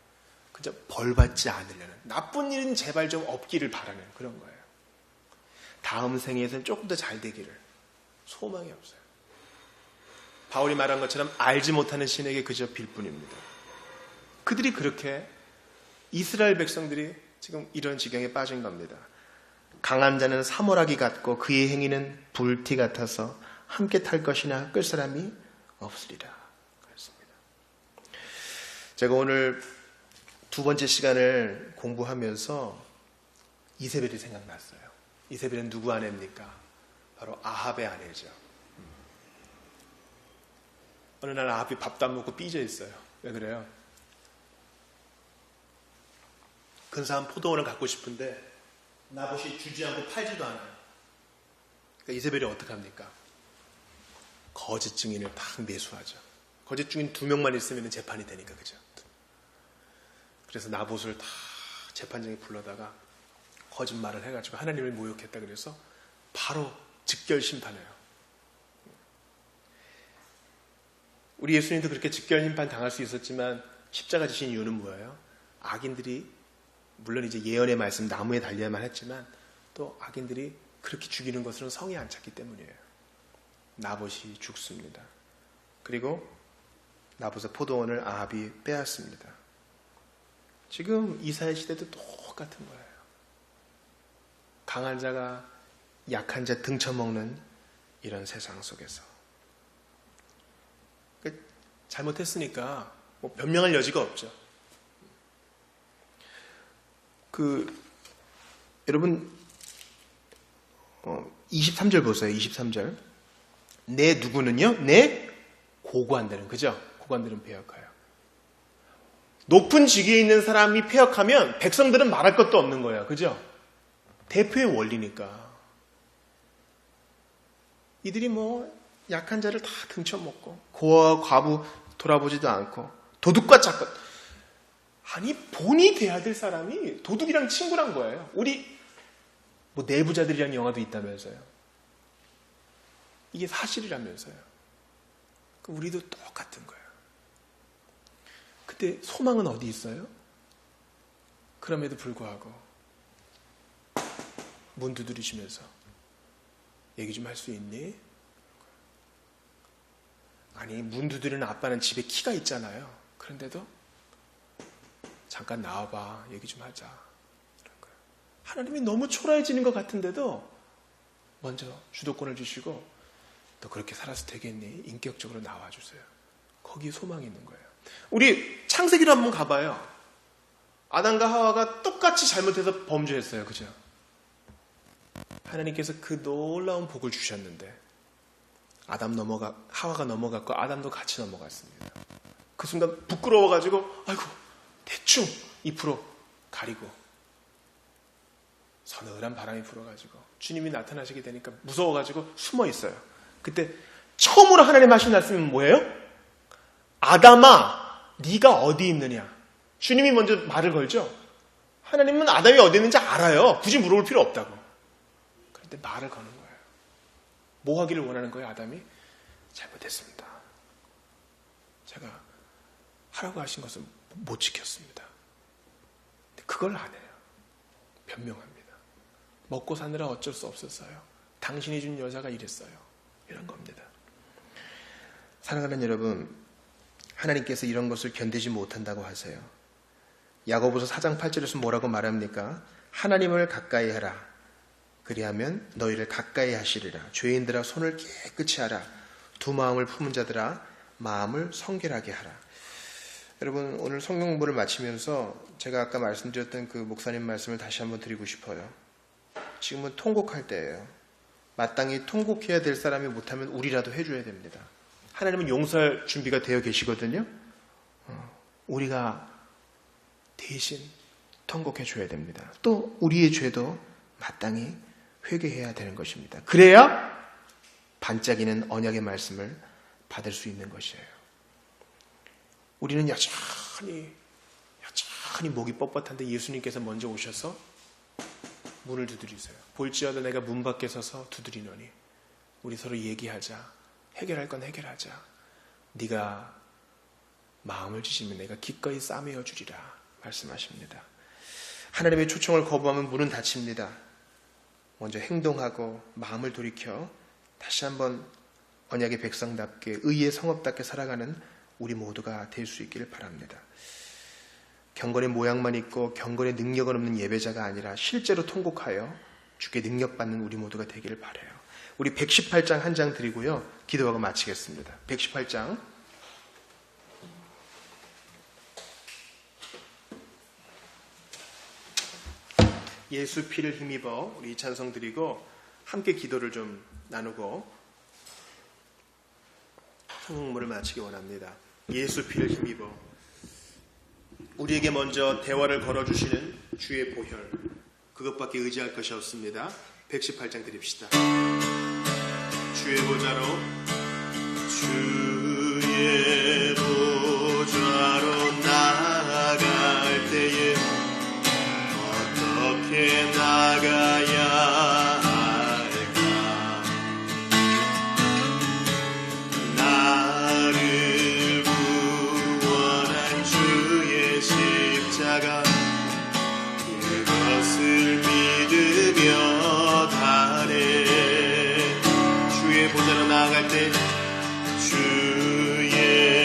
그저 벌받지 않으려는, 나쁜 일은 제발 좀 없기를 바라는 그런 거예요. 다음 생에서는 조금 더 잘 되기를. 소망이 없어요. 바울이 말한 것처럼 알지 못하는 신에게 그저 빌 뿐입니다. 그들이 그렇게, 이스라엘 백성들이 지금 이런 지경에 빠진 겁니다. 강한 자는 사모라기 같고 그의 행위는 불티 같아서 함께 탈 것이나 끌 사람이 없으리라. 그렇습니다. 제가 오늘 두 번째 시간을 공부하면서 이세벨이 생각났어요. 이세벨은 누구 아내입니까? 바로 아합의 아내죠. 어느 날 아합이 밥도 안 먹고 삐져 있어요. 왜 그래요? 근사한 포도원을 갖고 싶은데 나봇이 주지 않고 팔지도 않아요. 그러니까 이세벨이 어떻게 합니까? 거짓 증인을 딱 매수하죠. 거짓 증인 2명만 있으면 재판이 되니까, 그죠? 그래서 나봇을 다 재판장에 불러다가 거짓말을 해가지고 하나님을 모욕했다 그래서 바로 즉결 심판해요. 우리 예수님도 그렇게 즉결 심판 당할 수 있었지만 십자가 지신 이유는 뭐예요? 악인들이, 물론 이제 예언의 말씀 나무에 달려야만 했지만, 또 악인들이 그렇게 죽이는 것으로는 성이 안 찼기 때문이에요. 나봇이 죽습니다. 그리고 나봇의 포도원을 아합이 빼앗습니다. 지금 이스라엘 시대도 똑같은 거예요. 강한 자가 약한 자 등쳐먹는 이런 세상 속에서. 잘못했으니까 뭐 변명할 여지가 없죠. 여러분 23절 보세요. 23절. 내 누구는요? 내 고관들은, 그죠? 고관들은 패역하여. 높은 직위에 있는 사람이 패역하면 백성들은 말할 것도 없는 거예요. 그죠? 대표의 원리니까. 이들이 뭐 약한 자를 다 등쳐먹고 고아와 과부 돌아보지도 않고 도둑과 짝것. 아니 본이 돼야 될 사람이 도둑이랑 친구란 거예요. 우리 뭐 내부자들이란 영화도 있다면서요. 이게 사실이라면서요. 우리도 똑같은 거예요. 근데 소망은 어디 있어요? 그럼에도 불구하고 문 두드리시면서 얘기 좀 할 수 있니? 아니 문 두드리는 아빠는 집에 키가 있잖아요. 그런데도 잠깐 나와봐 얘기 좀 하자. 이런 거예요. 하나님이 너무 초라해지는 것 같은데도 먼저 주도권을 주시고 너 그렇게 살아서 되겠니? 인격적으로 나와주세요. 거기에 소망이 있는 거예요. 우리 창세기로 한번 가봐요. 아담과 하와가 똑같이 잘못해서 범죄했어요. 그죠? 하나님께서 그 놀라운 복을 주셨는데 하와가 넘어갔고 아담도 같이 넘어갔습니다. 그 순간 부끄러워가지고 아이고 대충 2% 가리고 서늘한 바람이 불어가지고 주님이 나타나시게 되니까 무서워가지고 숨어 있어요. 그때 처음으로 하나님 하신 말씀이 뭐예요? 아담아 네가 어디 있느냐. 주님이 먼저 말을 걸죠. 하나님은 아담이 어디 있는지 알아요. 굳이 물어볼 필요 없다고. 그런데 말을 거는 거예요. 뭐 하기를 원하는 거예요? 아담이 잘못했습니다. 제가 하라고 하신 것은 못 지켰습니다. 근데 그걸 안 해요. 변명합니다. 먹고 사느라 어쩔 수 없었어요. 당신이 준 여자가 이랬어요. 이런 겁니다. 사랑하는 여러분, 하나님께서 이런 것을 견디지 못한다고 하세요. 야고보서 4장 8절에서 뭐라고 말합니까? 하나님을 가까이 하라. 그리하면 너희를 가까이 하시리라. 죄인들아 손을 깨끗이 하라. 두 마음을 품은 자들아 마음을 성결하게 하라. 여러분 오늘 성경 공부를 마치면서 제가 아까 말씀드렸던 그 목사님 말씀을 다시 한번 드리고 싶어요. 지금은 통곡할 때예요. 마땅히 통곡해야 될 사람이 못하면 우리라도 해줘야 됩니다. 하나님은 용서할 준비가 되어 계시거든요. 우리가 대신 통곡해 줘야 됩니다. 또 우리의 죄도 마땅히 회개해야 되는 것입니다. 그래야 반짝이는 언약의 말씀을 받을 수 있는 것이에요. 우리는 여전히 목이 뻣뻣한데 예수님께서 먼저 오셔서 문을 두드리세요. 볼지어다 내가 문 밖에 서서 두드리노니 우리 서로 얘기하자. 해결할 건 해결하자. 네가 마음을 주시면 내가 기꺼이 싸매어 주리라 말씀하십니다. 하나님의 초청을 거부하면 문은 닫힙니다. 먼저 행동하고 마음을 돌이켜 다시 한번 언약의 백성답게 의의 성읍답게 살아가는 우리 모두가 될 수 있기를 바랍니다. 경건의 모양만 있고 경건의 능력은 없는 예배자가 아니라 실제로 통곡하여 주께 능력받는 우리 모두가 되기를 바라요. 우리 118장 한 장 드리고요. 기도하고 마치겠습니다. 118장. 예수 피를 힘입어 우리 이 찬송 드리고 함께 기도를 좀 나누고 성공물을 마치기 원합니다. 예수 피를 힘입어 우리에게 먼저 대화를 걸어주시는 주의 보혈 그것밖에 의지할 것이 없습니다. 118장 드립시다. 주의 보좌로 나아갈 때에 어떻게 나가야 할까? 나를 구원한 주의 십자가 그것을 믿으며 달에 주의 보좌로 나아갈 때 주의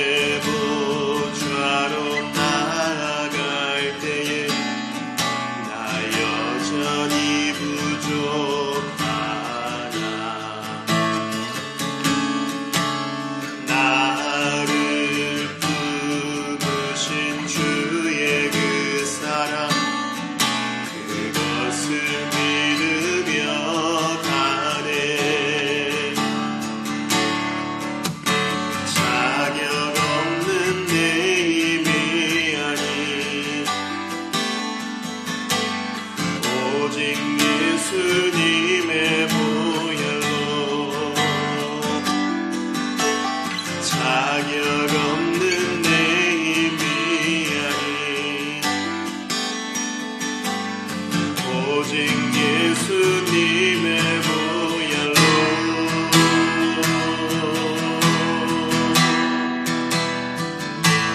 오직 예수님의 보혈로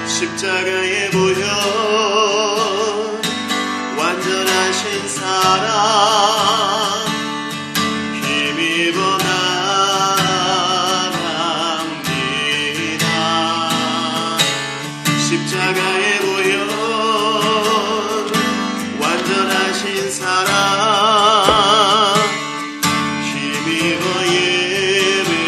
십자가의 보혈 완전하신 사랑 힘입어 나갑니다. 십자가의 보혈 완전하신 사랑 힘입어 예배합니다.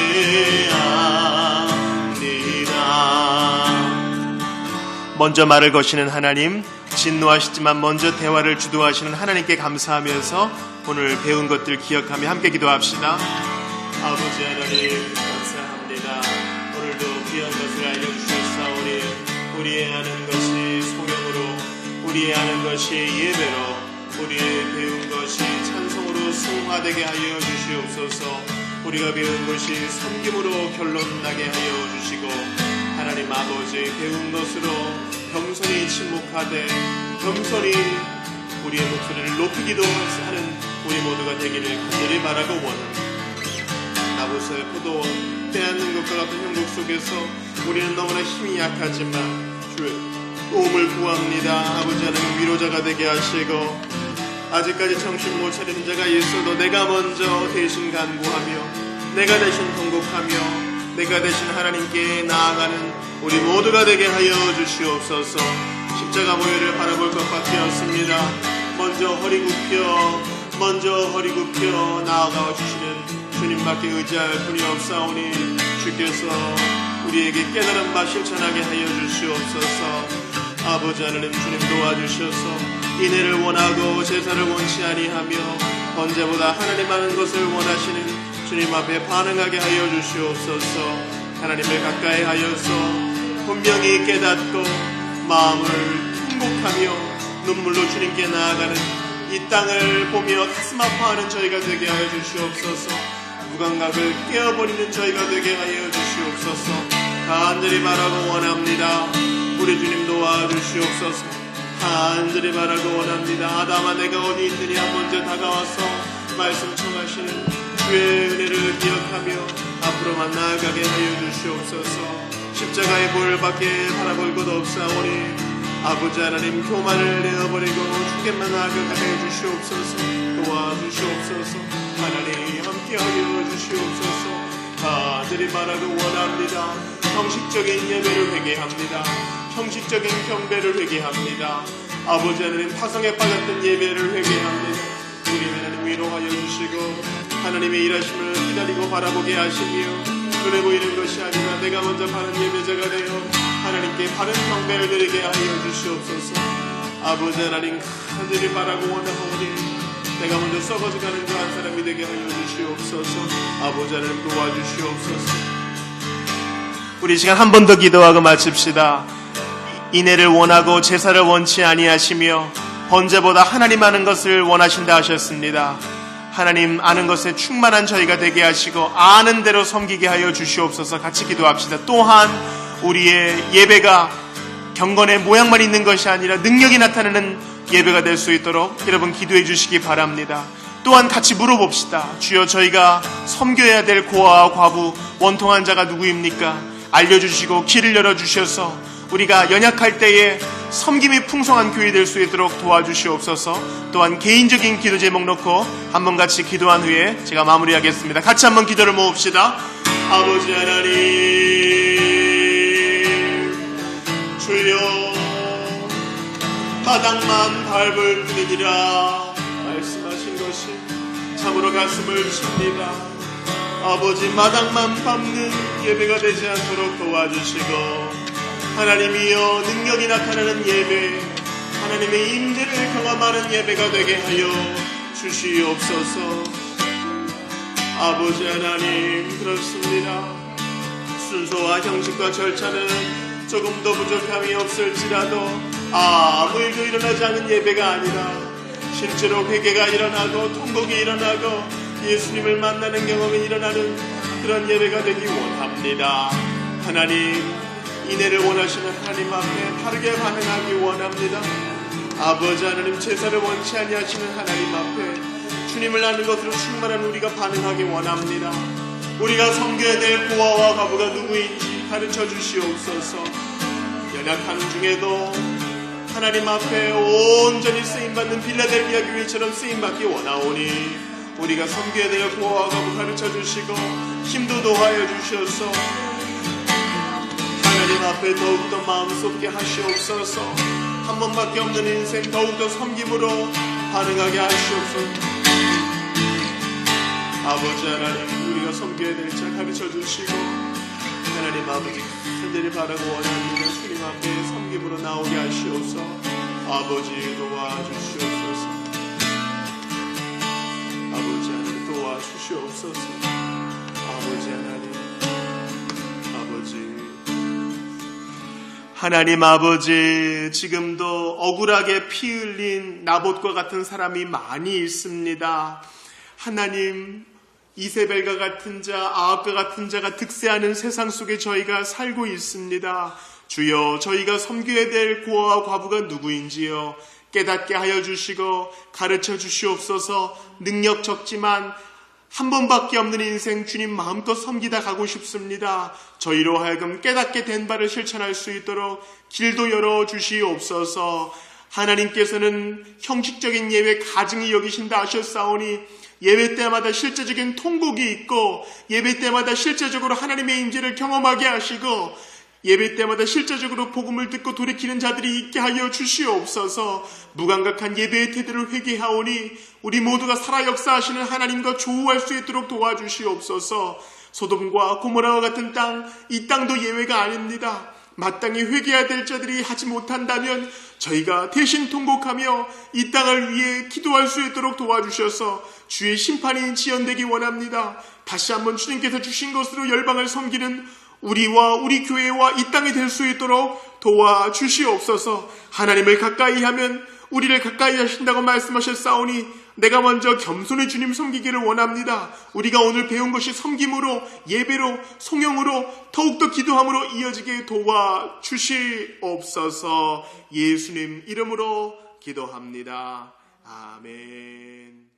먼저 말을 거시는 하나님, 진노하시지만 먼저 대화를 주도하시는 하나님께 감사하면서 오늘 배운 것들 기억하며 함께 기도합시다. 아버지 하나님 감사합니다. 오늘도 귀한 것을 알려주셨사오니 우리의 아는 것이 소명으로, 우리의 아는 것이 예배로, 우리의 배운 것이 찬송으로 승화되게 하여 주시옵소서. 우리가 배운 것이 섬김으로 결론나게 하여 주시고, 하나님 아버지 배운 것으로 겸손히 침묵하되 겸손히 우리의 목소리를 높이기도 하는 우리 모두가 되기를 간절히 바라고 원합니다. 나부서의 포도원 빼앗는 것과 같은 형국 속에서 우리는 너무나 힘이 약하지만 주의 도움을 구합니다. 아버지 하나님 위로자가 되게 하시고, 아직까지 정신 못 차리는 자가 있어도 내가 먼저 대신 간구하며 내가 대신 통곡하며 내가 대신 하나님께 나아가는 우리 모두가 되게 하여 주시옵소서. 십자가 보혈을 바라볼 것밖에 없습니다. 먼저 허리 굽혀 나아가 주시는 주님밖에 의지할 분이 없사오니 주께서 우리에게 깨달은 바 실천하게 하여 주시옵소서. 아버지 하나님 주님 도와주셔서 인애를 원하고 제사를 원치 아니하며 언제보다 하나님 하는 것을 원하시는 주님 앞에 반응하게 하여 주시옵소서. 하나님을 가까이 하여서 분명히 깨닫고 마음을 통곡하며 눈물로 주님께 나아가는 이 땅을 보며 가슴 아파하는 저희가 되게 하여 주시옵소서. 무감각을 깨어버리는 저희가 되게 하여 주시옵소서. 간절히 바라고 원합니다. 우리 주님 도와주시옵소서. 간절히 바라고 원합니다. 아담아 내가 어디 있느냐 먼저 다가와서 말씀 청하시는 주의 은혜를 기억하며 앞으로만 나아가게 하여 주시옵소서. 십자가의 보혈밖에 바라볼 것 없사오니 아버지 하나님 교만을 내어버리고 주께만 나아가게 하여 주시옵소서. 도와주시옵소서. 하나님 함께하여 주시옵소서. 간절히 바라고 원합니다. 형식적인 예배를 회개합니다. 형식적인 경배를 회개합니다. 아버지 하나님 파성에 빠졌던 예배를 회개합니다. 우리 하나님 위로하여 주시고 하나님의 일하심을 기다리고 바라보게 하시며 눈에 보이는 것이 아니라 내가 먼저 바른 예배자가 되어 하나님께 바른 경배를 드리게 하여 주시옵소서. 아버지 하나님 간절히 바라고 원하오니 내가 먼저 썩어져가는 그 한 사람이 되게 하여 주시옵소서. 아버지 하나님 도와주시옵소서. 우리 시간 한 번 더 기도하고 마칩시다. 인애를 원하고 제사를 원치 아니하시며 번제보다 하나님 아는 것을 원하신다 하셨습니다. 하나님 아는 것에 충만한 저희가 되게 하시고 아는 대로 섬기게 하여 주시옵소서. 같이 기도합시다. 또한 우리의 예배가 경건의 모양만 있는 것이 아니라 능력이 나타나는 예배가 될 수 있도록 여러분 기도해 주시기 바랍니다. 또한 같이 물어봅시다. 주여 저희가 섬겨야 될 고아와 과부 원통한 자가 누구입니까? 알려주시고 길을 열어주셔서 우리가 연약할 때에 섬김이 풍성한 교회 될 수 있도록 도와주시옵소서. 또한 개인적인 기도 제목 놓고 한번 같이 기도한 후에 제가 마무리하겠습니다. 같이 한번 기도를 모읍시다. 아버지 하나님 주여 바닥만 밟을 뿐이니라 말씀하신 것이 참으로 가슴을 칩니다. 아버지 마당만 밟는 예배가 되지 않도록 도와주시고 하나님이여 능력이 나타나는 예배, 하나님의 임재를 경험하는 예배가 되게 하여 주시옵소서. 아버지 하나님 그렇습니다. 순서와 형식과 절차는 조금도 부족함이 없을지라도 아무 일도 일어나지 않은 예배가 아니라 실제로 회개가 일어나고 통곡이 일어나고 예수님을 만나는 경험이 일어나는 그런 예배가 되기 원합니다. 하나님 인애를 원하시는 하나님 앞에 바르게 반응하기 원합니다. 아버지 하나님 제사를 원치 아니하시는 하나님 앞에 주님을 아는 것으로 충만한 우리가 반응하기 원합니다. 우리가 섬겨야 될 고아와 과부가 누구인지 가르쳐 주시옵소서. 연약한 중에도 하나님 앞에 온전히 쓰임받는 빌라델비아 교회처럼 쓰임받기 원하오니 우리가 섬겨야 될 고아와 과부 가르쳐 주시고 힘도 도하여 주셔서 하나님 앞에 더욱더 마음 쏟게 하시옵소서. 한 번밖에 없는 인생 더욱더 섬김으로 반응하게 하시옵소서. 아버지 하나님, 우리가 섬겨야 될 자 가르쳐 주시고 하나님 아버지 간절히 바라고 원합니다. 주님 앞에 섬김으로 나오게 하시옵소서. 아버지 도와주시옵소서. 아버지 하나님 도와주시옵소서. 아버지 하나님 아버지, 지금도 억울하게 피 흘린 나봇과 같은 사람이 많이 있습니다. 하나님, 이세벨과 같은 자, 아합과 같은 자가 득세하는 세상 속에 저희가 살고 있습니다. 주여, 저희가 섬겨야 될 고아와 과부가 누구인지요 깨닫게 하여 주시고 가르쳐 주시옵소서. 능력 적지만 한 번밖에 없는 인생 주님 마음껏 섬기다 가고 싶습니다. 저희로 하여금 깨닫게 된 바를 실천할 수 있도록 길도 열어 주시옵소서. 하나님께서는 형식적인 예배 가증히 여기신다 하셨사오니 예배 때마다 실제적인 통곡이 있고 예배 때마다 실제적으로 하나님의 임재를 경험하게 하시고 예배 때마다 실제적으로 복음을 듣고 돌이키는 자들이 있게 하여 주시옵소서. 무감각한 예배의 태도를 회개하오니 우리 모두가 살아 역사하시는 하나님과 조우할 수 있도록 도와주시옵소서. 소돔과 고모라와 같은 땅, 이 땅도 예외가 아닙니다. 마땅히 회개해야 될 자들이 하지 못한다면 저희가 대신 통곡하며 이 땅을 위해 기도할 수 있도록 도와주셔서 주의 심판이 지연되기 원합니다. 다시 한번 주님께서 주신 것으로 열방을 섬기는 우리와 우리 교회와 이 땅이 될 수 있도록 도와주시옵소서. 하나님을 가까이 하면 우리를 가까이 하신다고 말씀하셨사오니 내가 먼저 겸손히 주님 섬기기를 원합니다. 우리가 오늘 배운 것이 섬김으로, 예배로, 송영으로, 더욱더 기도함으로 이어지게 도와주시옵소서. 예수님 이름으로 기도합니다. 아멘.